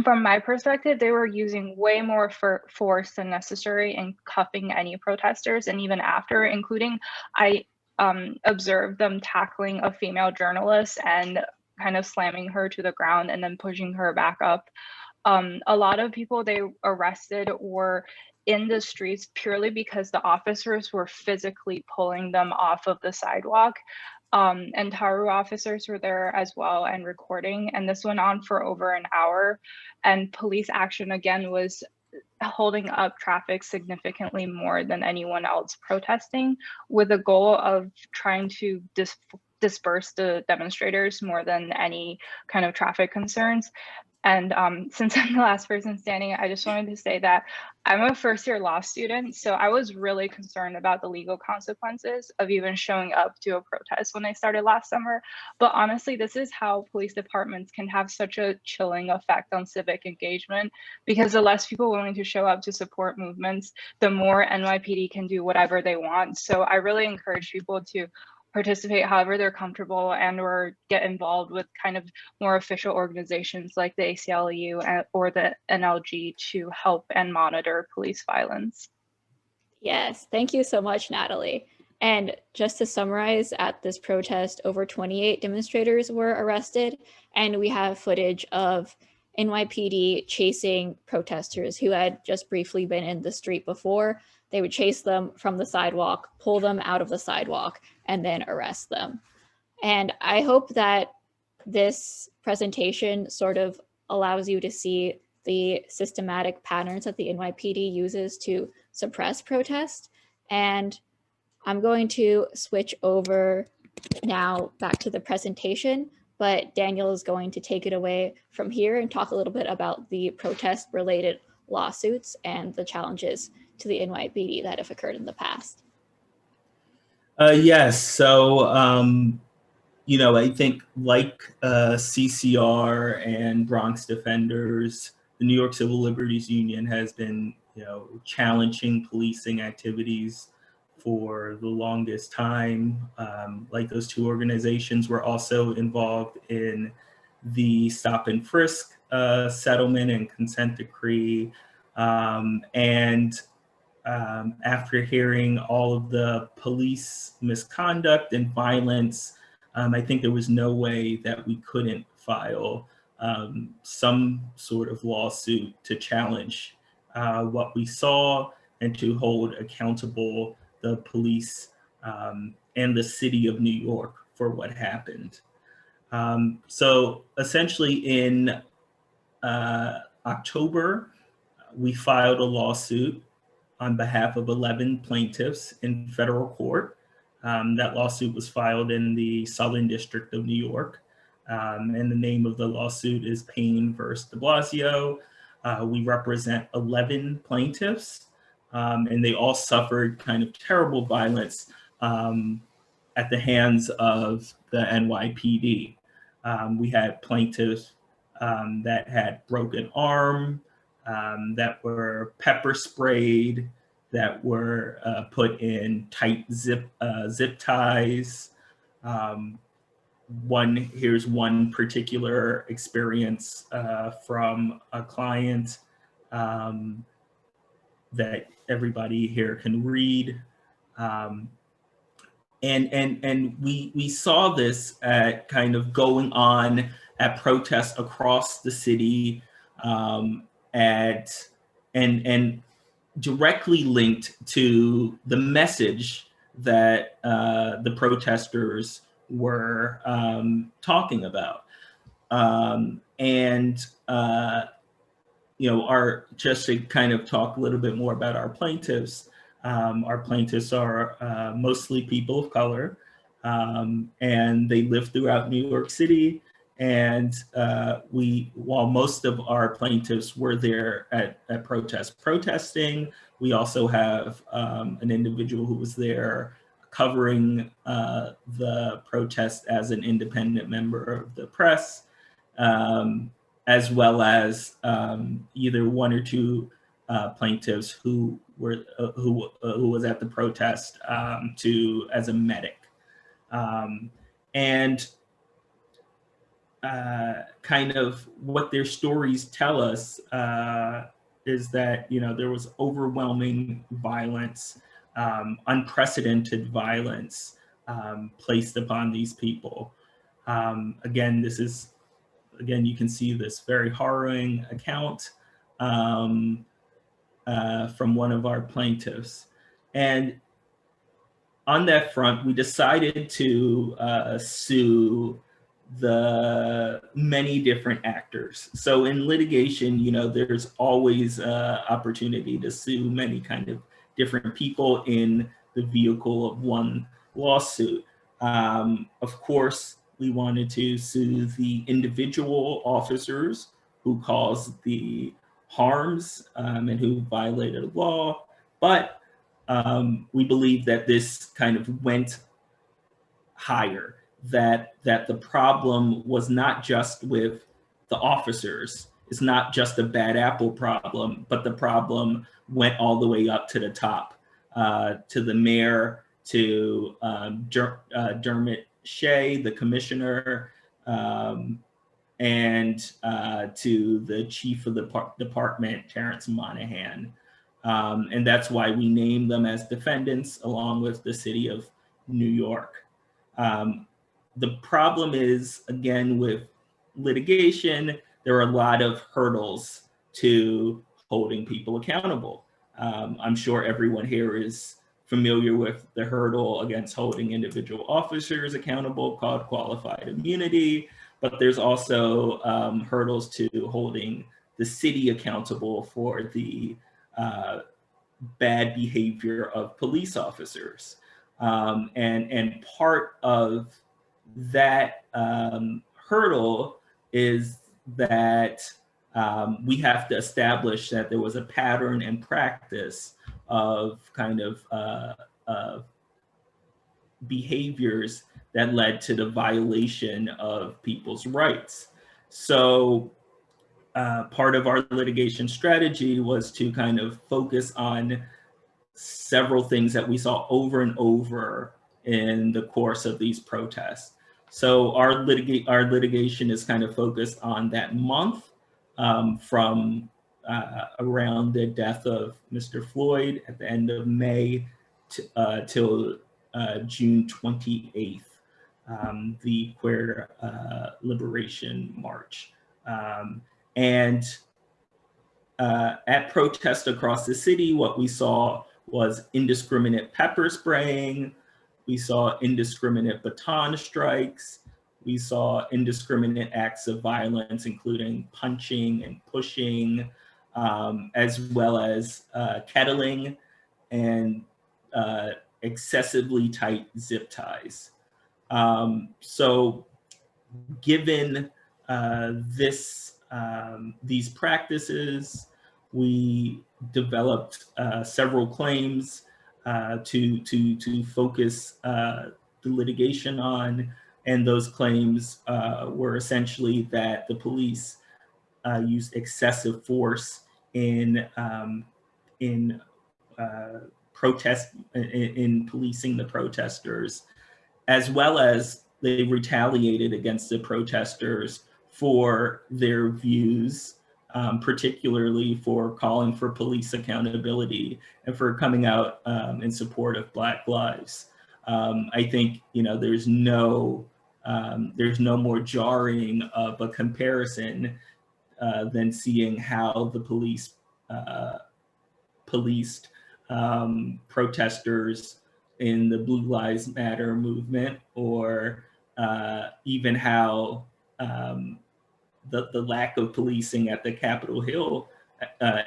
From my perspective, they were using way more force than necessary in cuffing any protesters, and even after, including I observed them tackling a female journalist and kind of slamming her to the ground and then pushing her back up. A lot of people they arrested were in the streets purely because the officers were physically pulling them off of the sidewalk. And Taru officers were there as well and recording, and this went on for over an hour. And police action again was holding up traffic significantly more than anyone else protesting, with the goal of trying to disperse the demonstrators more than any kind of traffic concerns. And since I'm the last person standing, I just wanted to say that I'm a first-year law student, so I was really concerned about the legal consequences of even showing up to a protest when I started last summer. But honestly, this is how police departments can have such a chilling effect on civic engagement, because the less people willing to show up to support movements, the more NYPD can do whatever they want. So I really encourage people to participate however they're comfortable and or get involved with kind of more official organizations like the ACLU or the NLG to help and monitor police violence.
Yes, thank you so much, Natalie. And just to summarize, at this protest, over 28 demonstrators were arrested, and we have footage of NYPD chasing protesters who had just briefly been in the street before. They would chase them from the sidewalk, pull them out of the sidewalk, and then arrest them. And I hope that this presentation sort of allows you to see the systematic patterns that the NYPD uses to suppress protest. And I'm going to switch over now back to the presentation, but Daniel is going to take it away from here and talk a little bit about the protest-related lawsuits and the challenges to the NYPD that have occurred in the past.
Yes, so, I think like CCR and Bronx Defenders, the New York Civil Liberties Union has been, challenging policing activities for the longest time. Like those two organizations, were also involved in the stop and frisk settlement and consent decree. After hearing all of the police misconduct and violence, I think there was no way that we couldn't file some sort of lawsuit to challenge what we saw and to hold accountable the police and the city of New York for what happened. So essentially in October, we filed a lawsuit on behalf of 11 plaintiffs in federal court. That lawsuit was filed in the Southern District of New York. And the name of the lawsuit is Payne versus de Blasio. We represent 11 plaintiffs, and they all suffered kind of terrible violence at the hands of the NYPD. We had plaintiffs that had broken arm, that were pepper sprayed, that were put in tight zip ties. Here's one particular experience from a client that everybody here can read. And we saw this kind of going on at protests across the city, and directly linked to the message that the protesters were talking about. Just to kind of talk a little bit more about our plaintiffs are mostly people of color, and they live throughout New York City. And while most of our plaintiffs were there at protesting, we also have an individual who was there covering the protest as an independent member of the press, as well as either one or two plaintiffs who was at the protest as a medic. Kind of what their stories tell us is that, there was overwhelming violence, unprecedented violence placed upon these people. Again, you can see this very harrowing account from one of our plaintiffs. And on that front, we decided to sue the many different actors. So in litigation, there's always opportunity to sue many kind of different people in the vehicle of one lawsuit. Of course, we wanted to sue the individual officers who caused the harms and who violated the law, but we believe that this kind of went higher, that the problem was not just with the officers. It's not just a bad apple problem, but the problem went all the way up to the top, to the mayor, to Dermot Shea, the commissioner, and to the chief of the department, Terrence Monahan. And that's why we named them as defendants along with the city of New York. The problem is, again, with litigation, there are a lot of hurdles to holding people accountable. I'm sure everyone here is familiar with the hurdle against holding individual officers accountable called qualified immunity, but there's also hurdles to holding the city accountable for the bad behavior of police officers. And part of that hurdle is that we have to establish that there was a pattern and practice of kind of behaviors that led to the violation of people's rights. So part of our litigation strategy was to kind of focus on several things that we saw over and over in the course of these protests. So our litigation is kind of focused on that month from around the death of Mr. Floyd at the end of May till June 28th, the Queer Liberation March. And at protests across the city, what we saw was indiscriminate pepper spraying. We saw indiscriminate baton strikes. We saw indiscriminate acts of violence, including punching and pushing, as well as kettling and excessively tight zip ties. So given these practices, we developed several claims to focus the litigation on, and those claims were essentially that the police used excessive force in policing the protesters, as well as they retaliated against the protesters for their views, particularly for calling for police accountability and for coming out in support of Black lives. I think there's no more jarring of a comparison than seeing how the police policed protesters in the Blue Lives Matter movement, or even how the lack of policing at the Capitol Hill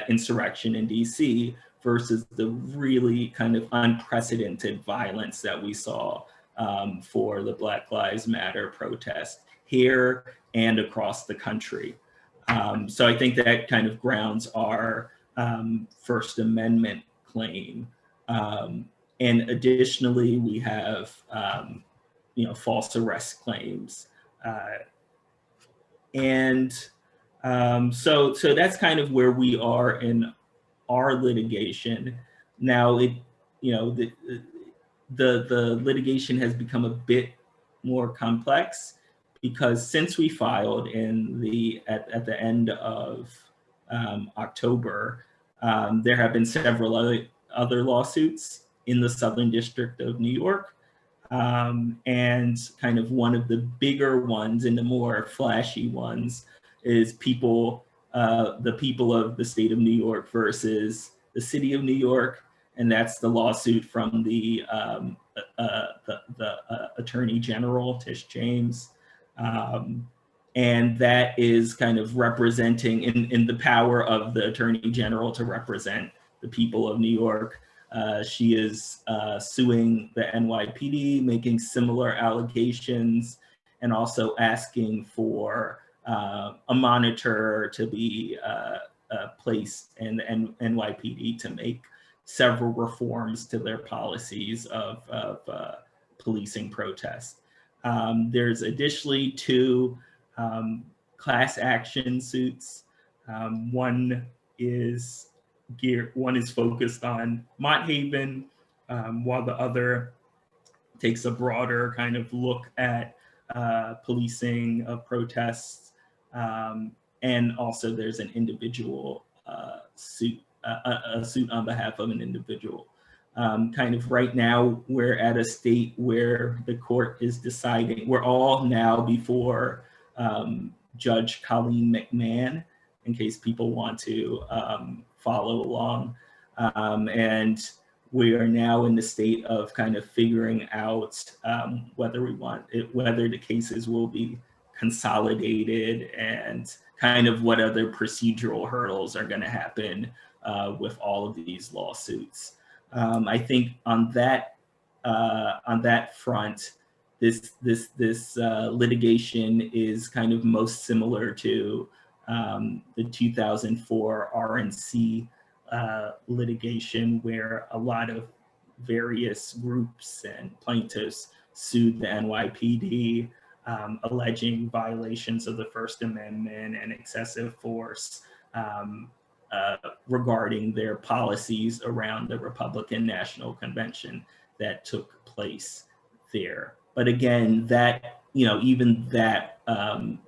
insurrection in DC versus the really kind of unprecedented violence that we saw for the Black Lives Matter protest here and across the country. So I think that kind of grounds our First Amendment claim. And additionally, we have false arrest claims. So that's kind of where we are in our litigation. Now, the litigation has become a bit more complex because since we filed at the end of October, there have been several other lawsuits in the Southern District of New York. And kind of one of the bigger ones and the more flashy ones is the people of the state of New York versus the city of New York. And that's the lawsuit from the Attorney General, Tish James. And that is kind of representing in the power of the Attorney General to represent the people of New York. She is suing the NYPD, making similar allegations, and also asking for a monitor to be placed in the NYPD to make several reforms to their policies of policing protests. There's additionally 2 class action suits. One is focused on Mott Haven, while the other takes a broader kind of look at policing of protests. And also there's an individual suit, a suit on behalf of an individual. Kind of right now, we're at a state where the court is deciding, we're all now before Judge Colleen McMahon, in case people want to follow along. And we are now in the state of kind of figuring out whether the cases will be consolidated and kind of what other procedural hurdles are going to happen with all of these lawsuits. I think on that front, this litigation is kind of most similar to the 2004 RNC litigation, where a lot of various groups and plaintiffs sued the NYPD, alleging violations of the First Amendment and excessive force regarding their policies around the Republican National Convention that took place there. But again, that, even that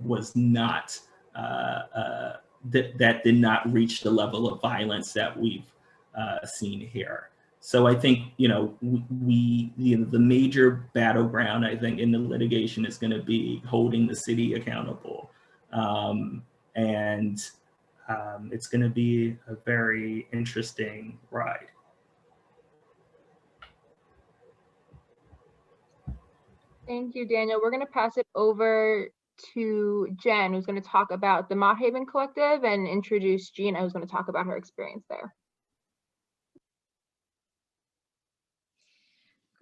was not, that did not reach the level of violence that we've seen here. So I think, the major battleground, I think, in the litigation is going to be holding the city accountable. And it's going to be a very interesting ride.
Thank you, Daniel. We're going to pass it over to Jen, who's going to talk about the Mott Haven Collective, and introduce Gina, who's going to talk about her experience there.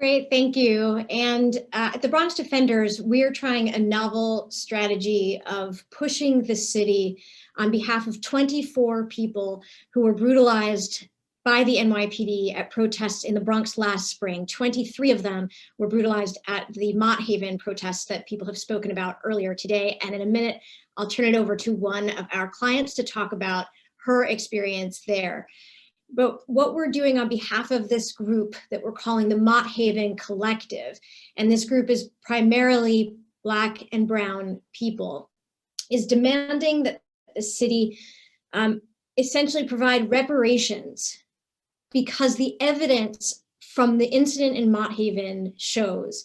Great, thank you. And at the Bronx Defenders, we're trying a novel strategy of pushing the city on behalf of 24 people who were brutalized by the NYPD at protests in the Bronx last spring. 23 of them were brutalized at the Mott Haven protests that people have spoken about earlier today. And in a minute, I'll turn it over to one of our clients to talk about her experience there. But what we're doing on behalf of this group that we're calling the Mott Haven Collective, and this group is primarily Black and Brown people, is demanding that the city essentially provide reparations, because the evidence from the incident in Mott Haven shows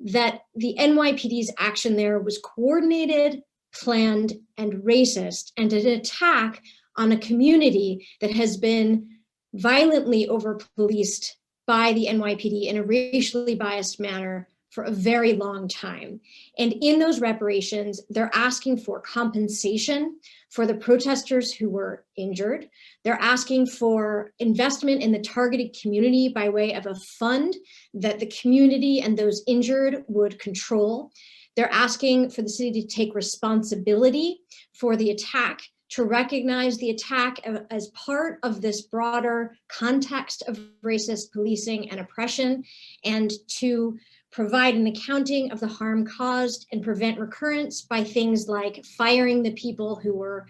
that the NYPD's action there was coordinated, planned, and racist, and an attack on a community that has been violently over-policed by the NYPD in a racially biased manner for a very long time. And in those reparations, they're asking for compensation for the protesters who were injured. They're asking for investment in the targeted community by way of a fund that the community and those injured would control. They're asking for the city to take responsibility for the attack, to recognize the attack as part of this broader context of racist policing and oppression, and to provide an accounting of the harm caused and prevent recurrence by things like firing the people who were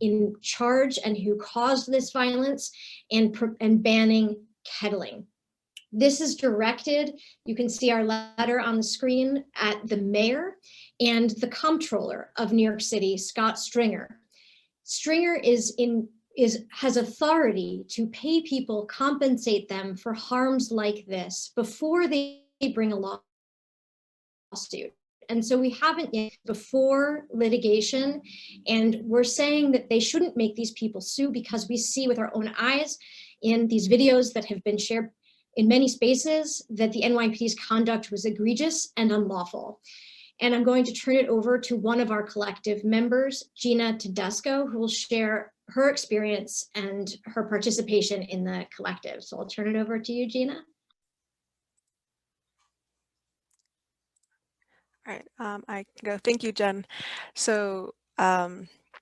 in charge and who caused this violence, and banning kettling. This is directed, you can see our letter on the screen, at the mayor and the comptroller of New York City, Scott Stringer. Stringer has authority to pay people, compensate them for harms like this before they bring a lawsuit. And so we haven't yet before litigation, and we're saying that they shouldn't make these people sue, because we see with our own eyes in these videos that have been shared in many spaces that the NYPD's conduct was egregious and unlawful. And I'm going to turn it over to one of our collective members, Gina Tedesco, who will share her experience and her participation in the collective. So I'll turn it over to you, Gina.
All right, I can go. Thank you, Jen. So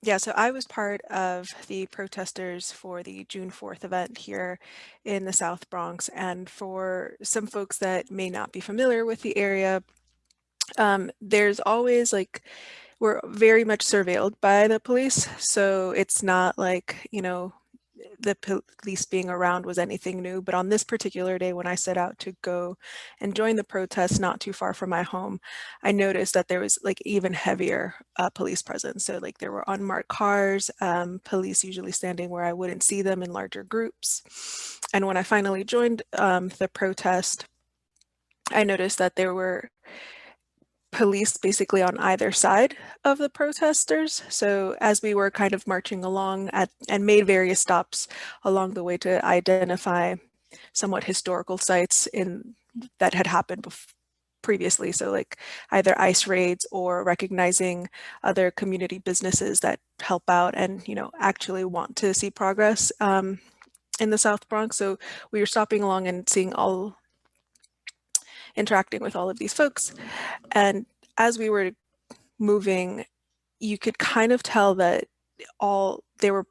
yeah, so I was part of the protesters for the June 4th event here in the South Bronx. And for some folks that may not be familiar with the area, there's always we're very much surveilled by the police. So it's not like, the police being around was anything new. But on this particular day, when I set out to go and join the protest not too far from my home, I noticed that there was even heavier police presence. So there were unmarked cars, police usually standing where I wouldn't see them in larger groups. And when I finally joined the protest, I noticed that there were police basically on either side of the protesters. So as we were kind of marching along and made various stops along the way to identify somewhat historical sites that had happened previously. So either ICE raids or recognizing other community businesses that help out and, actually want to see progress in the South Bronx. So we were stopping along and interacting with all of these folks. And as we were moving, you could kind of tell that the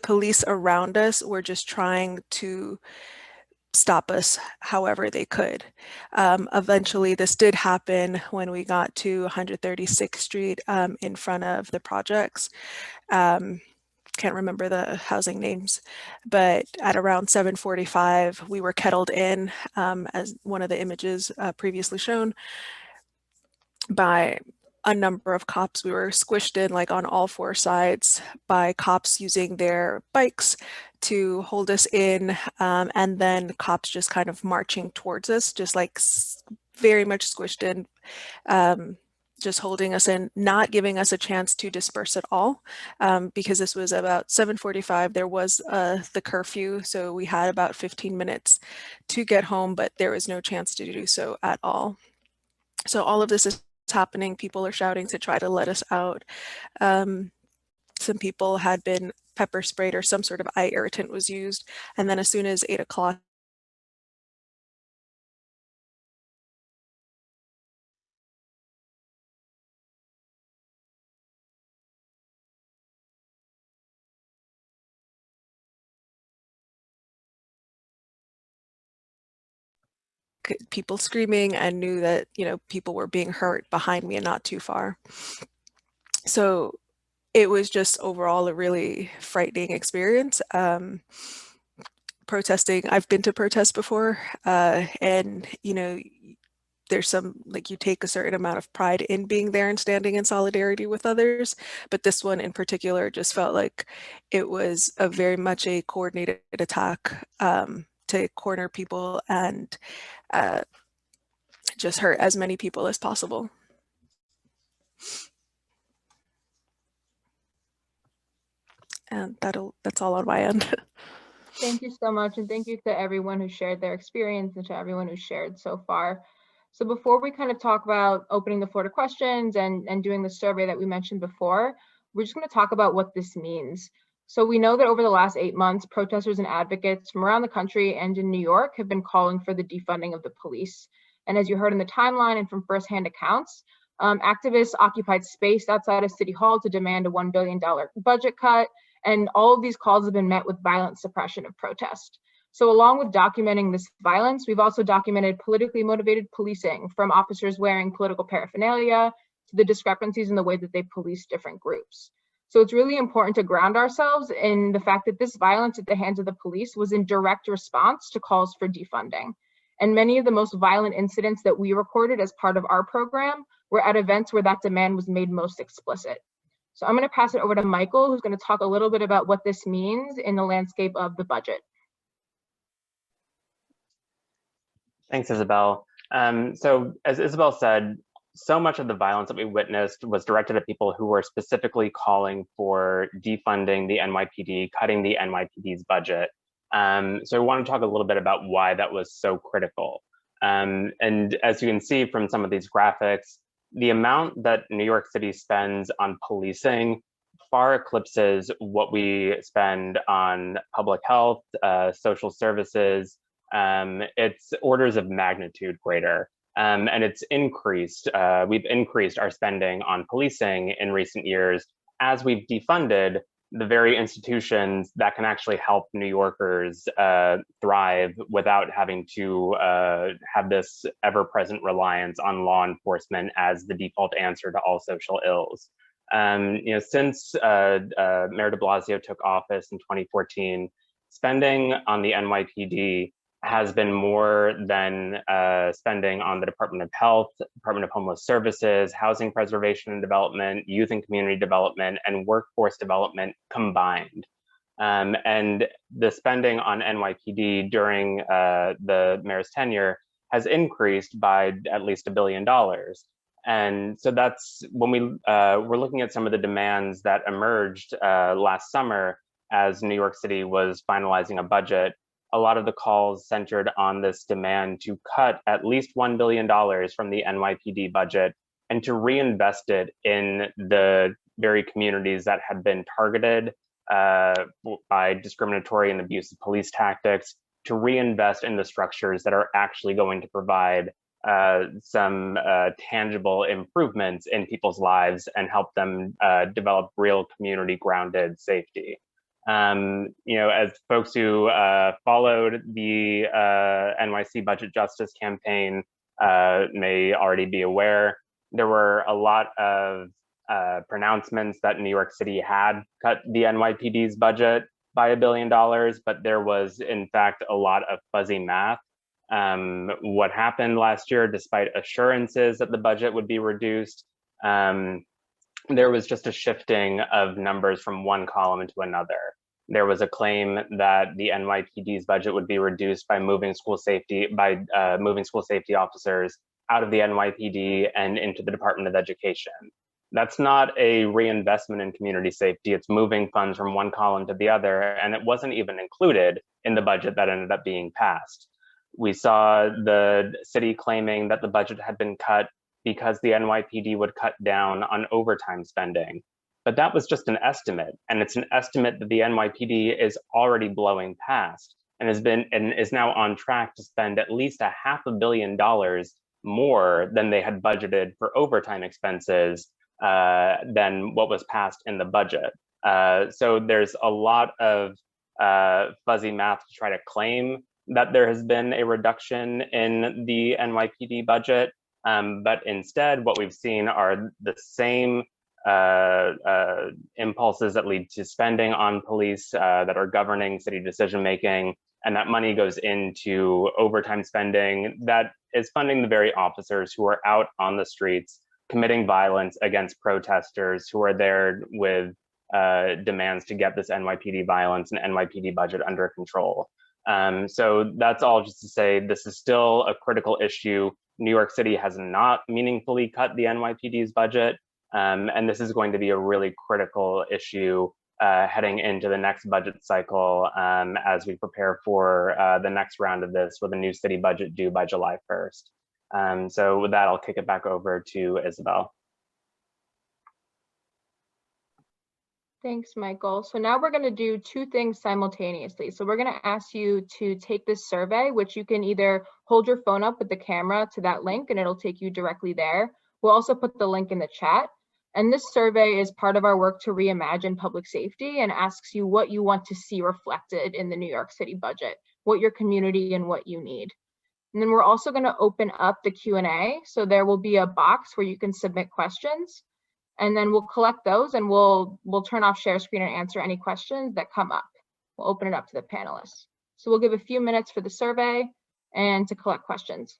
police around us were just trying to stop us however they could. Eventually, this did happen when we got to 136th Street in front of the projects. can't remember the housing names, but at around 7:45, we were kettled in, as one of the images previously shown, by a number of cops. We were squished in like on all four sides by cops using their bikes to hold us in, and then cops just kind of marching towards us, just like very much squished in, just holding us in, not giving us a chance to disperse at all, because this was about 7:45. There was the curfew, so we had about 15 minutes to get home, but there was no chance to do so at all. So all of this is happening. People are shouting to try to let us out. Some people had been pepper sprayed or some sort of eye irritant was used. And then as soon as 8 o'clock, people screaming, and knew that, you know, people were being hurt behind me and not too far. So it was just overall a really frightening experience. Protesting, I've been to protests before, and, you know, there's some, like, you take a certain amount of pride in being there and standing in solidarity with others. But this one in particular just felt like it was a very much a coordinated attack to corner people and just hurt as many people as possible. And that's all on my end.
Thank you so much, and thank you to everyone who shared their experience and to everyone who shared so far. So before we kind of talk about opening the floor to questions and doing the survey that we mentioned before, we're just going to talk about what this means. So we know that over the last 8 months, protesters and advocates from around the country and in New York have been calling for the defunding of the police. And as you heard in the timeline and from firsthand accounts, activists occupied space outside of City Hall to demand a $1 billion budget cut. And all of these calls have been met with violent suppression of protest. So along with documenting this violence, we've also documented politically motivated policing, from officers wearing political paraphernalia to the discrepancies in the way that they police different groups. So it's really important to ground ourselves in the fact that this violence at the hands of the police was in direct response to calls for defunding. And many of the most violent incidents that we recorded as part of our program were at events where that demand was made most explicit. So I'm going to pass it over to Michael, who's going to talk a little bit about what this means in the landscape of the budget.
Thanks, Isabel. So as Isabel said, so much of the violence that we witnessed was directed at people who were specifically calling for defunding the NYPD, cutting the NYPD's budget. So I want to talk a little bit about why that was so critical. And as you can see from some of these graphics, the amount that New York City spends on policing far eclipses what we spend on public health, social services. It's orders of magnitude greater. And it's increased. We've increased our spending on policing in recent years as we've defunded the very institutions that can actually help New Yorkers thrive without having to have this ever-present reliance on law enforcement as the default answer to all social ills. Since Mayor de Blasio took office in 2014, spending on the NYPD has been more than spending on the Department of Health, Department of Homeless Services, Housing Preservation and Development, Youth and Community Development, and Workforce Development combined. And the spending on NYPD during the mayor's tenure has increased by at least $1 billion. And so that's when we were looking at some of the demands that emerged last summer as New York City was finalizing a budget. A lot of the calls centered on this demand to cut at least $1 billion from the NYPD budget and to reinvest it in the very communities that have been targeted by discriminatory and abusive police tactics, to reinvest in the structures that are actually going to provide some tangible improvements in people's lives and help them develop real community grounded safety. As folks who followed the NYC Budget Justice campaign may already be aware, there were a lot of pronouncements that New York City had cut the NYPD's budget by $1 billion, but there was in fact a lot of fuzzy math. What happened last year, despite assurances that the budget would be reduced, there was just a shifting of numbers from one column to another. There was a claim that the NYPD's budget would be reduced by moving school safety officers out of the NYPD and into the Department of Education. That's not a reinvestment in community safety. It's moving funds from one column to the other, and it wasn't even included in the budget that ended up being passed. We saw the city claiming that the budget had been cut because the NYPD would cut down on overtime spending. But that was just an estimate, and it's an estimate that the NYPD is already blowing past and is now on track to spend at least $500 million more than they had budgeted for overtime expenses than what was passed in the budget. So there's a lot of fuzzy math to try to claim that there has been a reduction in the NYPD budget, but instead what we've seen are the same impulses that lead to spending on police that are governing city decision-making, and that money goes into overtime spending that is funding the very officers who are out on the streets committing violence against protesters who are there with demands to get this NYPD violence and NYPD budget under control. So that's all just to say this is still a critical issue. New York City has not meaningfully cut the NYPD's budget, and this is going to be a really critical issue heading into the next budget cycle as we prepare for the next round of this with a new city budget due by July 1st. So with that, I'll kick it back over to Isabel.
Thanks, Michael. So now we're going to do two things simultaneously. So we're going to ask you to take this survey, which you can either hold your phone up with the camera to that link and it'll take you directly there. We'll also put the link in the chat. And this survey is part of our work to reimagine public safety and asks you what you want to see reflected in the New York City budget, what your community and what you need. And then we're also going to open up the Q&A. So there will be a box where you can submit questions. And then we'll collect those and we'll turn off share screen and answer any questions that come up. We'll open it up to the panelists. So we'll give a few minutes for the survey and to collect questions.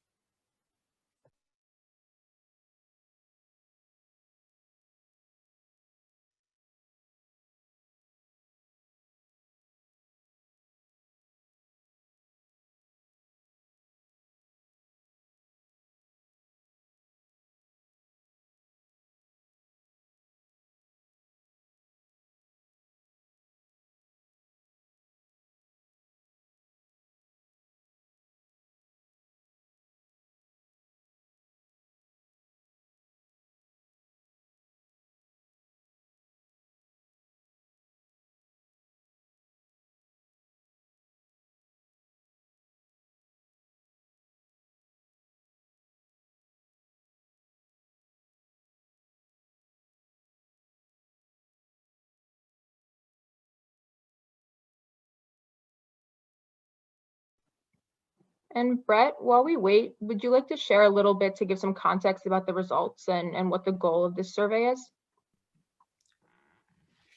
And Brett, while we wait, would you like to share a little bit to give some context about the results and what the goal of this survey is?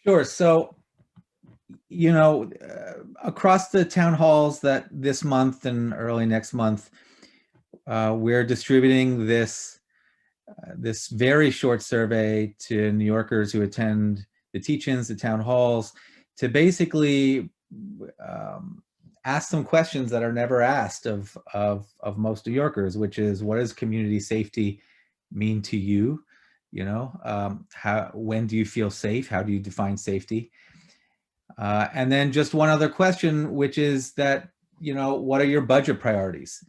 Sure. So, you know, across the town halls that this month and early next month, we're distributing this very short survey to New Yorkers who attend the teach-ins, the town halls, to basically ask some questions that are never asked of most New Yorkers, which is, what does community safety mean to you? You know, when do you feel safe? How do you define safety? And then just one other question, which is that, you know, what are your budget priorities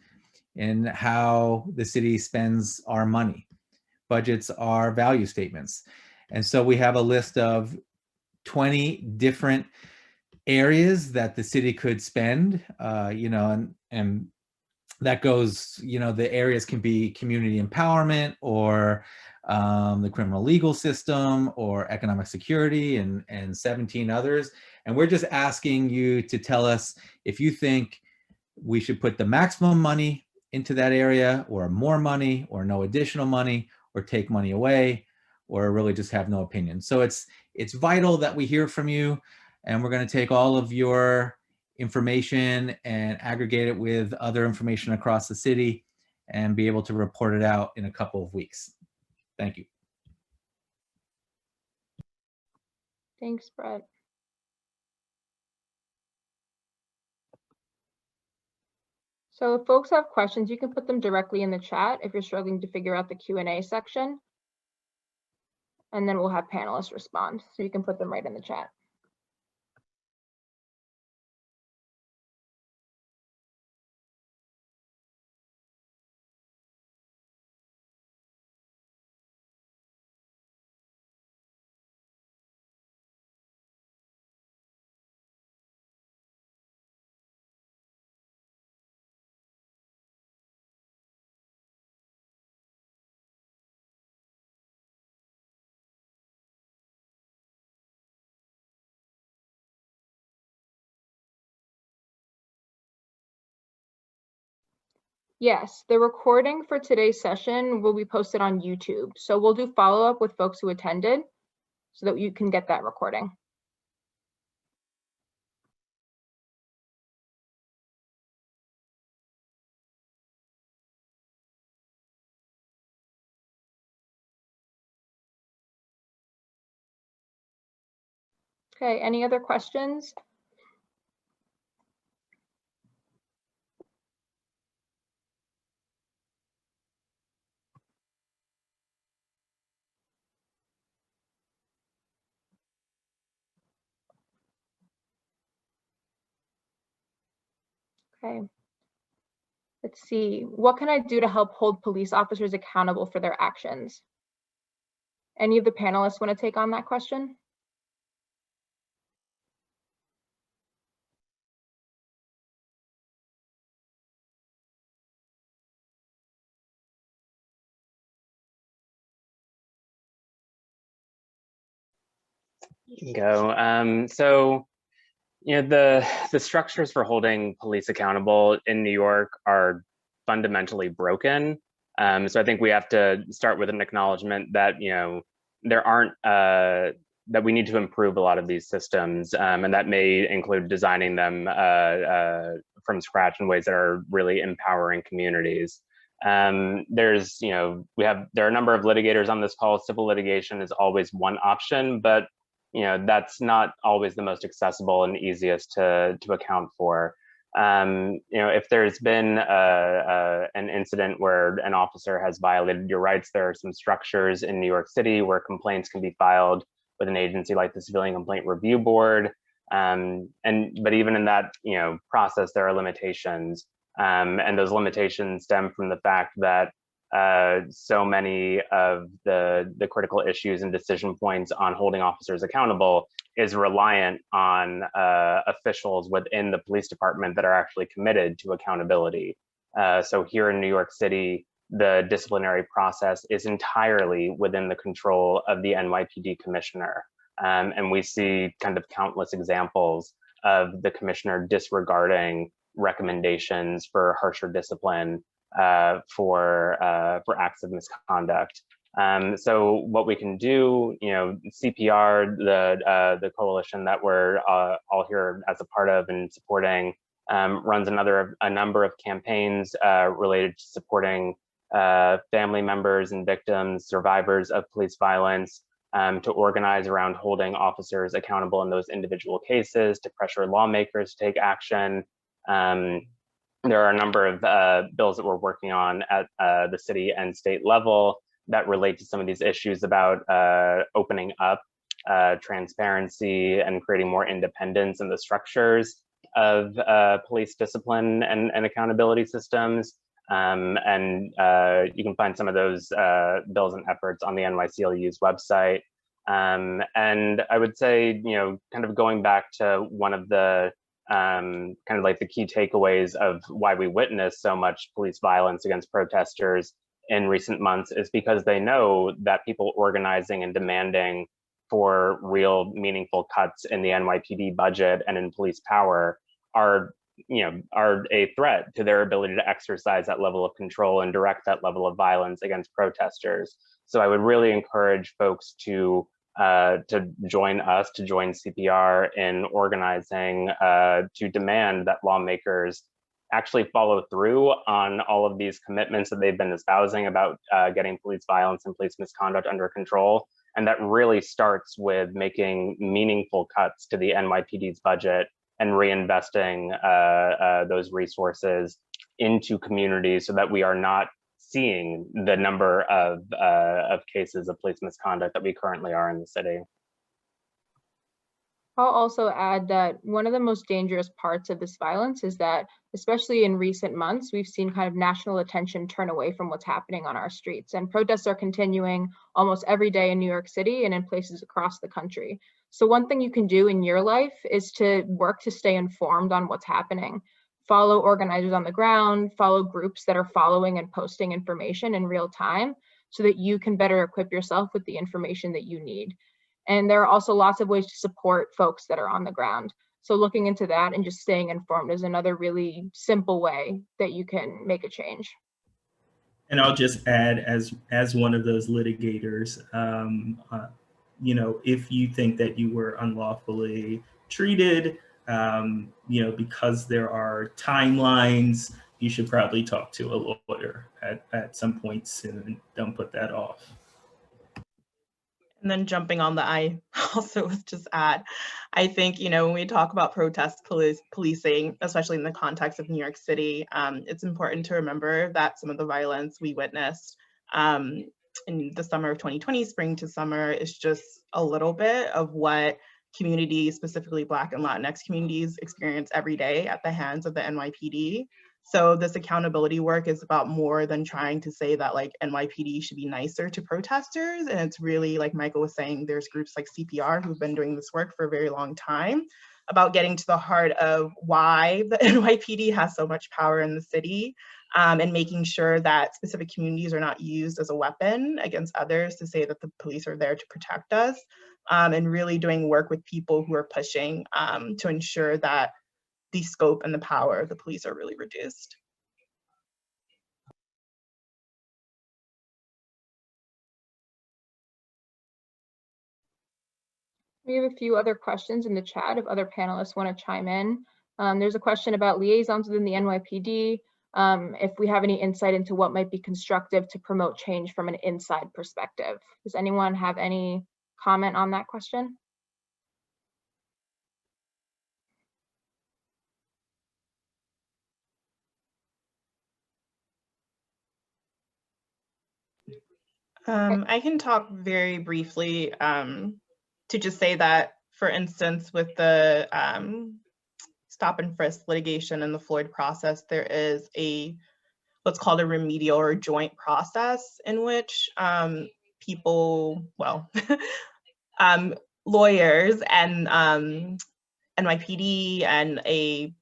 and how the city spends our money? Budgets are value statements. And so we have a list of 20 different areas that the city could spend, you know, and that goes, you know, the areas can be community empowerment or the criminal legal system or economic security and 17 others. And we're just asking you to tell us if you think we should put the maximum money into that area or more money or no additional money or take money away, or really just have no opinion. So it's vital that we hear from you, and we're going to take all of your information and aggregate it with other information across the city and be able to report it out in a couple of weeks. Thank you.
Thanks, Brett. So if folks have questions, you can put them directly in the chat if you're struggling to figure out the Q&A section. And then we'll have panelists respond. So you can put them right in the chat. Yes, the recording for today's session will be posted on YouTube. So we'll do follow-up with folks who attended so that you can get that recording. Okay, any other questions? Okay. Let's see. What can I do to help hold police officers accountable for their actions? Any of the panelists want to take on that question?
You can go. So, you know, the structures for holding police accountable in New York are fundamentally broken. So I think we have to start with an acknowledgement that, you know, there aren't, that we need to improve a lot of these systems, and that may include designing them from scratch in ways that are really empowering communities. There's, you know, there are a number of litigators on this call. Civil litigation is always one option, but you know, that's not always the most accessible and easiest to account for. You know, if there's been an incident where an officer has violated your rights, there are some structures in New York City where complaints can be filed with an agency like the Civilian Complaint Review Board. But even in that, you know, process, there are limitations. And those limitations stem from the fact that so many of the critical issues and decision points on holding officers accountable is reliant on officials within the police department that are actually committed to accountability. So here in New York City, the disciplinary process is entirely within the control of the NYPD commissioner. And we see kind of countless examples of the commissioner disregarding recommendations for harsher discipline for acts of misconduct. So what we can do, you know, CPR, the coalition that we're all here as a part of and supporting, runs a number of campaigns related to supporting family members and victims, survivors of police violence, to organize around holding officers accountable in those individual cases, to pressure lawmakers to take action. There are a number of bills that we're working on at the city and state level that relate to some of these issues about opening up transparency and creating more independence in the structures of police discipline and accountability systems. And you can find some of those bills and efforts on the NYCLU's website. And I would say, you know, kind of going back to one of the kind of like the key takeaways of why we witness so much police violence against protesters in recent months is because they know that people organizing and demanding for real meaningful cuts in the NYPD budget and in police power are are a threat to their ability to exercise that level of control and direct that level of violence against protesters. So I would really encourage folks to join us, to join CPR in organizing to demand that lawmakers actually follow through on all of these commitments that they've been espousing about getting police violence and police misconduct under control. And that really starts with making meaningful cuts to the NYPD's budget and reinvesting those resources into communities so that we are not seeing the number of cases of police misconduct that we currently are in the city.
I'll also add that one of the most dangerous parts of this violence is that, especially in recent months, we've seen kind of national attention turn away from what's happening on our streets, and protests are continuing almost every day in New York City and in places across the country. So one thing you can do in your life is to work to stay informed on what's happening. Follow organizers on the ground, follow groups that are following and posting information in real time so that you can better equip yourself with the information that you need. And there are also lots of ways to support folks that are on the ground. So looking into that and just staying informed is another really simple way that you can make a change.
And I'll just add, as one of those litigators, if you think that you were unlawfully treated, because there are timelines, you should probably talk to a lawyer at some point soon. Don't put that off.
And then jumping on I also just add, I think, when we talk about protest policing, especially in the context of New York City, it's important to remember that some of the violence we witnessed in the summer of 2020, spring to summer, is just a little bit of what communities, specifically Black and Latinx communities, experience every day at the hands of the NYPD. So this accountability work is about more than trying to say that NYPD should be nicer to protesters. And it's really, like Michael was saying, there's groups like CPR who've been doing this work for a very long time about getting to the heart of why the NYPD has so much power in the city, and making sure that specific communities are not used as a weapon against others to say that the police are there to protect us, and really doing work with people who are pushing to ensure that the scope and the power of the police are really reduced.
We have a few other questions in the chat if other panelists want to chime in. There's a question about liaisons within the NYPD, if we have any insight into what might be constructive to promote change from an inside perspective. Does anyone have any comment on that question?
I can talk very briefly to just say that, for instance, with the stop and frisk litigation and the Floyd process, there is what's called a remedial or joint process in which people, lawyers and NYPD and a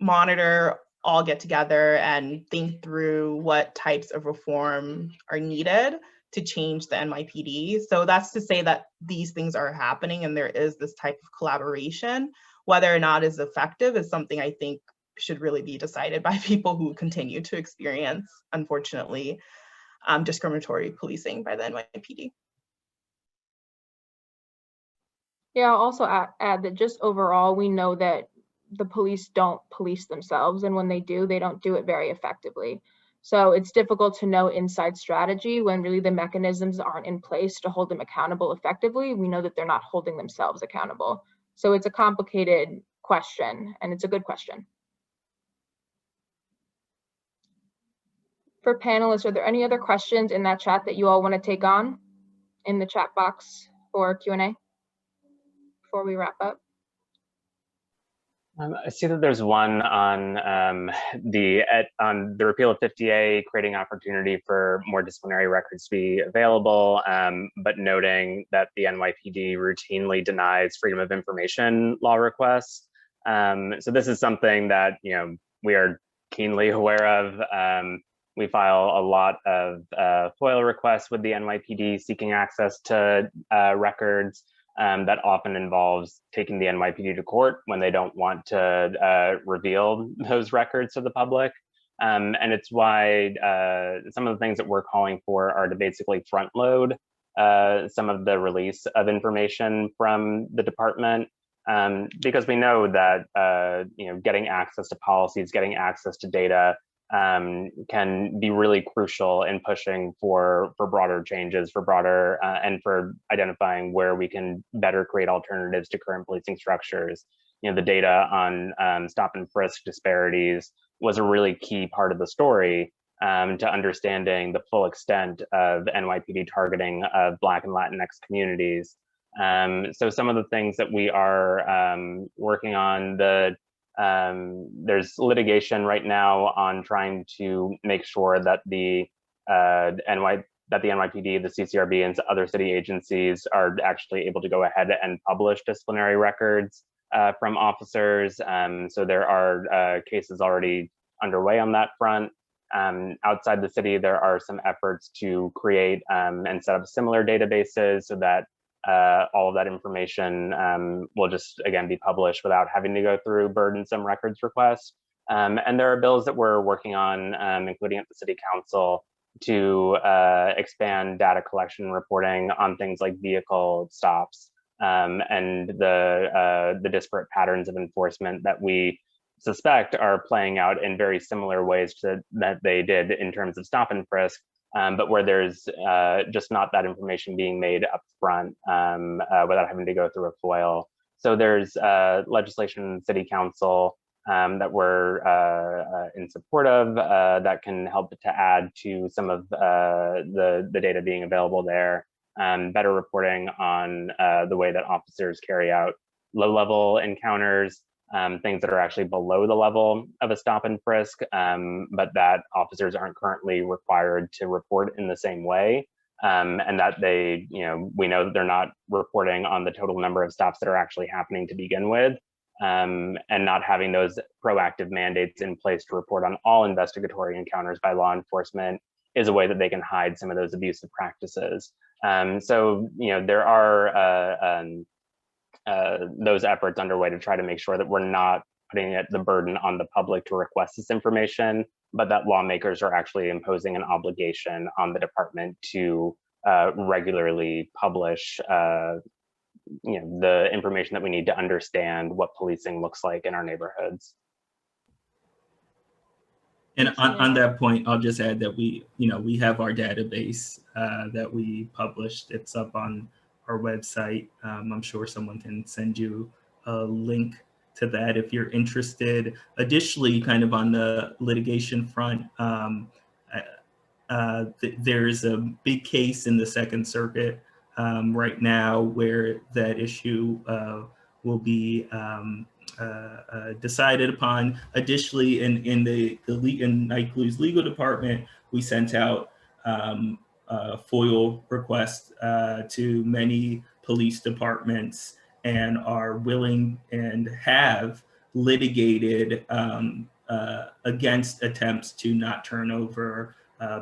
monitor all get together and think through what types of reform are needed to change the NYPD. So that's to say that these things are happening and there is this type of collaboration. Whether or not it's effective is something I think should really be decided by people who continue to experience, unfortunately, discriminatory policing by the NYPD.
Yeah, I'll also add that just overall, we know that the police don't police themselves, and when they do, they don't do it very effectively. So it's difficult to know inside strategy when really the mechanisms aren't in place to hold them accountable effectively. We know that they're not holding themselves accountable. So it's a complicated question, and it's a good question. For panelists, are there any other questions in that chat that you all want to take on in the chat box for Q&A before we wrap up?
I see that there's one on the repeal of 50A, creating opportunity for more disciplinary records to be available, but noting that the NYPD routinely denies freedom of information law requests. So this is something that we are keenly aware of. We file a lot of FOIL requests with the NYPD seeking access to records. that often involves taking the NYPD to court when they don't want to reveal those records to the public. And it's why some of the things that we're calling for are to basically front load some of the release of information from the department, because we know that getting access to policies, getting access to data can be really crucial in pushing for broader changes, for broader and for identifying where we can better create alternatives to current policing structures. The data on stop and frisk disparities was a really key part of the story to understanding the full extent of NYPD targeting of Black and Latinx communities. So some of the things that we are working on, there's litigation right now on trying to make sure that the NYPD, the CCRB, and other city agencies are actually able to go ahead and publish disciplinary records from officers. So there are cases already underway on that front. Outside the city, there are some efforts to create and set up similar databases so that all of that information will just, again, be published without having to go through burdensome records requests. And there are bills that we're working on, including at the City Council, to expand data collection and reporting on things like vehicle stops and the disparate patterns of enforcement that we suspect are playing out in very similar ways to that they did in terms of stop and frisk, but where there's just not that information being made up front without having to go through a FOIL. So there's legislation in the City Council that we're in support of that can help to add to some of the data being available there. Better reporting on the way that officers carry out low-level encounters, things that are actually below the level of a stop and frisk, but that officers aren't currently required to report in the same way. And that they, we know that they're not reporting on the total number of stops that are actually happening to begin with, and not having those proactive mandates in place to report on all investigatory encounters by law enforcement is a way that they can hide some of those abusive practices. So, there are those efforts underway to try to make sure that we're not putting the burden on the public to request this information, but that lawmakers are actually imposing an obligation on the department to regularly publish the information that we need to understand what policing looks like in our neighborhoods.
And on that point, I'll just add that we have our database that we published. It's up on our website. I'm sure someone can send you a link to that if you're interested. Additionally, kind of on the litigation front, there's a big case in the Second Circuit right now where that issue will be decided upon. Additionally, in NYCLU's legal department, we sent out FOIL requests to many police departments and are willing and have litigated against attempts to not turn over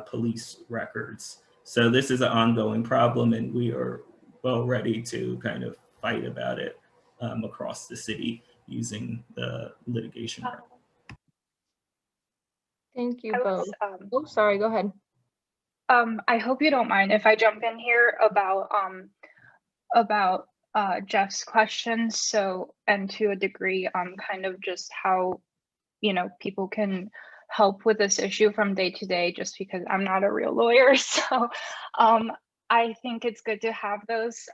police records. So this is an ongoing problem, and we are well ready to kind of fight about it across the city using the litigation.
Thank you both. Oh, sorry, go ahead.
I hope you don't mind if I jump in here about Jeff's question. So, and to a degree, kind of just how, people can help with this issue from day to day, just because I'm not a real lawyer. So I think it's good to have those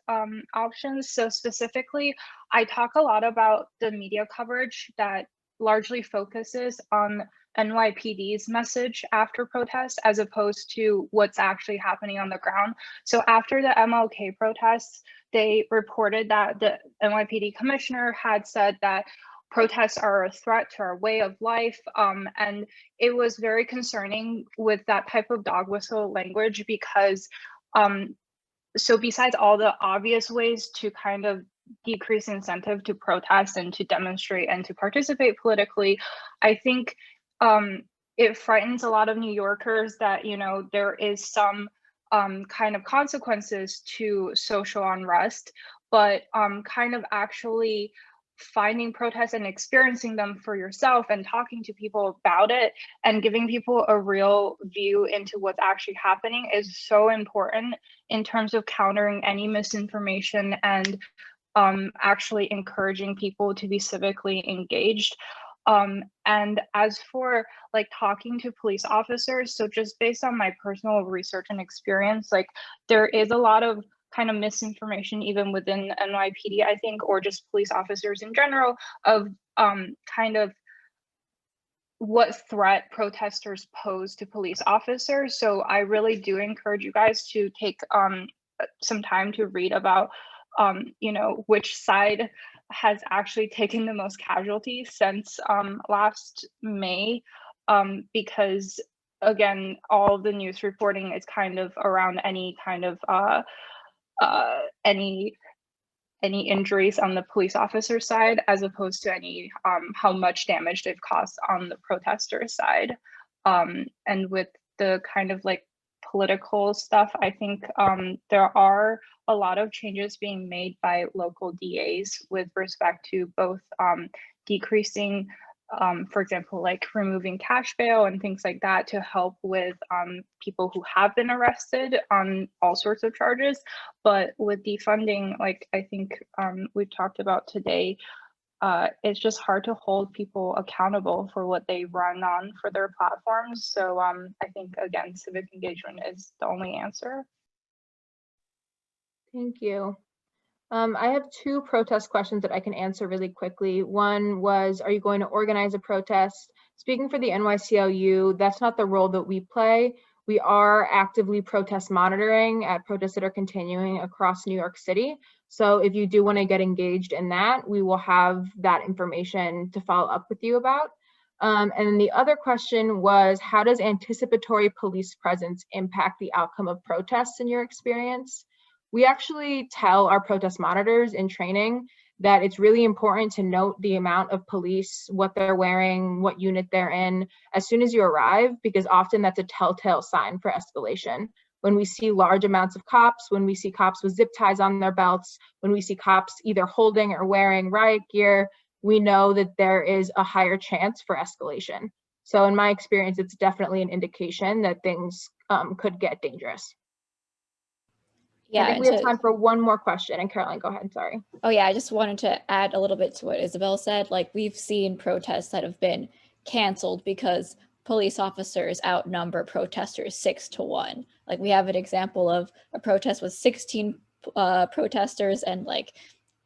options. So specifically, I talk a lot about the media coverage that largely focuses on NYPD's message after protest as opposed to what's actually happening on the ground. So after the MLK protests, they reported that the NYPD commissioner had said that protests are a threat to our way of life. And it was very concerning with that type of dog whistle language because so besides all the obvious ways to kind of decrease incentive to protest and to demonstrate and to participate politically, I think it frightens a lot of New Yorkers that, there is some kind of consequences to social unrest, but kind of actually finding protests and experiencing them for yourself and talking to people about it and giving people a real view into what's actually happening is so important in terms of countering any misinformation and actually encouraging people to be civically engaged. And as for like talking to police officers, so just based on my personal research and experience, like there is a lot of kind of misinformation even within NYPD, I think, or just police officers in general, of kind of what threat protesters pose to police officers. So I really do encourage you guys to take some time to read about you know, which side has actually taken the most casualties since last May, because again, all the news reporting is kind of around any kind of any injuries on the police officer side, as opposed to any how much damage they've caused on the protester side. And with the kind of like political stuff, I think there are a lot of changes being made by local DAs with respect to both decreasing, for example, like removing cash bail and things like that to help with people who have been arrested on all sorts of charges. But with defunding, like I think we've talked about today, it's just hard to hold people accountable for what they run on for their platforms. So I think, again, civic engagement is the only answer.
Thank you. I have two protest questions that I can answer really quickly. One was, are you going to organize a protest? Speaking for the NYCLU, that's not the role that we play. We are actively protest monitoring at protests that are continuing across New York City. So if you do want to get engaged in that, we will have that information to follow up with you about. And then the other question was, how does anticipatory police presence impact the outcome of protests in your experience? We actually tell our protest monitors in training that it's really important to note the amount of police, what they're wearing, what unit they're in, as soon as you arrive, because often that's a telltale sign for escalation. When we see large amounts of cops, when we see cops with zip ties on their belts, when we see cops either holding or wearing riot gear, we know that there is a higher chance for escalation. So in my experience, it's definitely an indication that things could get dangerous.
Yeah,
I think we have time for one more question. And Caroline, go ahead, sorry.
Oh yeah, I just wanted to add a little bit to what Isabel said. Like, we've seen protests that have been canceled because police officers outnumber protesters 6-1. Like, we have an example of a protest with 16 protesters and like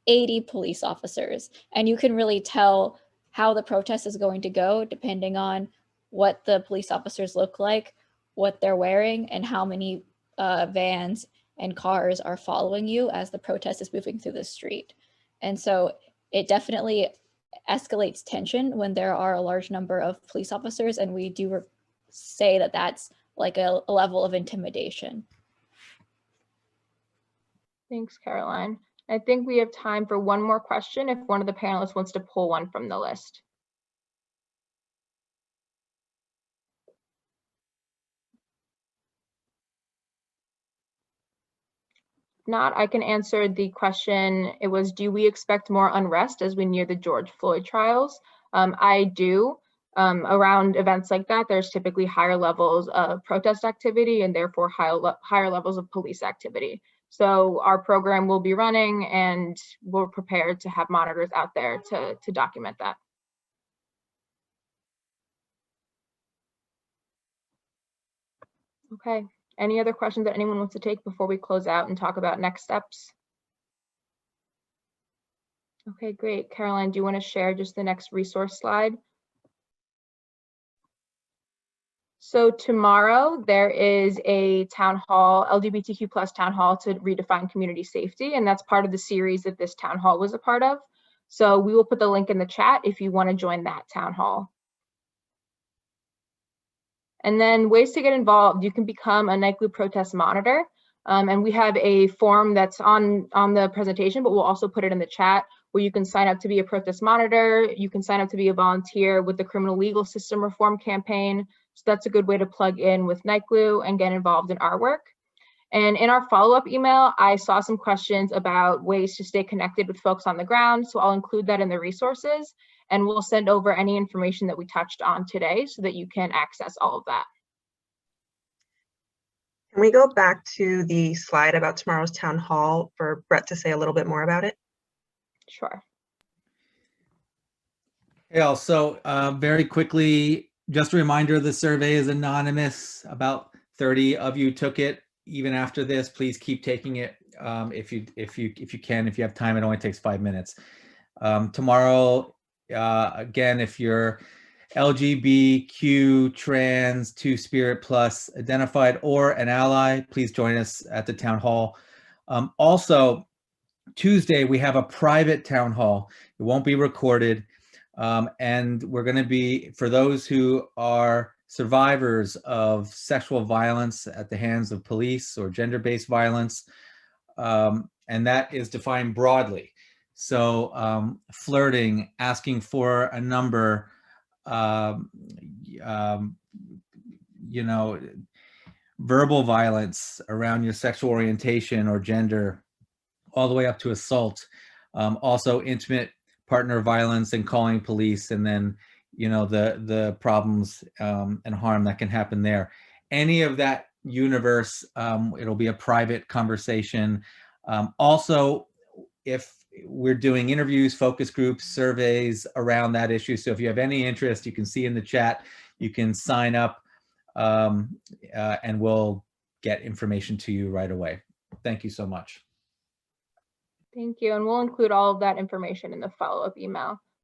80 police officers. And you can really tell how the protest is going to go depending on what the police officers look like, what they're wearing, and how many vans and cars are following you as the protest is moving through the street. And so it definitely escalates tension when there are a large number of police officers, and we do say that that's like a level of intimidation.
Thanks, Caroline. I think we have time for one more question if one of the panelists wants to pull one from the list. Not, I can answer the question. It was, do we expect more unrest as we near the George Floyd trials? I do. Around events like that, there's typically higher levels of protest activity and therefore higher levels of police activity. So our program will be running, and we're prepared to have monitors out there to document that. Okay. Any other questions that anyone wants to take before we close out and talk about next steps? Okay, great. Caroline, do you want to share just the next resource slide? So tomorrow there is a town hall, LGBTQ+ town hall to redefine community safety, and that's part of the series that this town hall was a part of. So we will put the link in the chat if you want to join that town hall. And then ways to get involved, you can become a NYCLU protest monitor. And we have a form that's on the presentation, but we'll also put it in the chat where you can sign up to be a protest monitor. You can sign up to be a volunteer with the criminal legal system reform campaign. So that's a good way to plug in with NYCLU and get involved in our work. And in our follow-up email, I saw some questions about ways to stay connected with folks on the ground. So I'll include that in the resources, and we'll send over any information that we touched on today so that you can access all of that.
Can we go back to the slide about tomorrow's town hall for Brett to say a little bit more about it?
Sure.
Yeah, so very quickly, just a reminder, the survey is anonymous. About 30 of you took it. Even after this, please keep taking it if you can. If you have time, it only takes 5 minutes. Tomorrow, again, if you're LGBTQ, trans, Two-Spirit plus identified or an ally, please join us at the town hall. Also, Tuesday, we have a private town hall. It won't be recorded. And we're going to be, for those who are survivors of sexual violence at the hands of police or gender-based violence, and that is defined broadly. So flirting, asking for a number, you know, verbal violence around your sexual orientation or gender, all the way up to assault. Also intimate partner violence and calling police, and then, you know, the problems and harm that can happen there. Any of that universe, it'll be a private conversation. Also, if we're doing interviews, focus groups, surveys around that issue. So if you have any interest, you can see in the chat, you can sign up and we'll get information to you right away. Thank you so much.
Thank you. And we'll include all of that information in the follow-up email.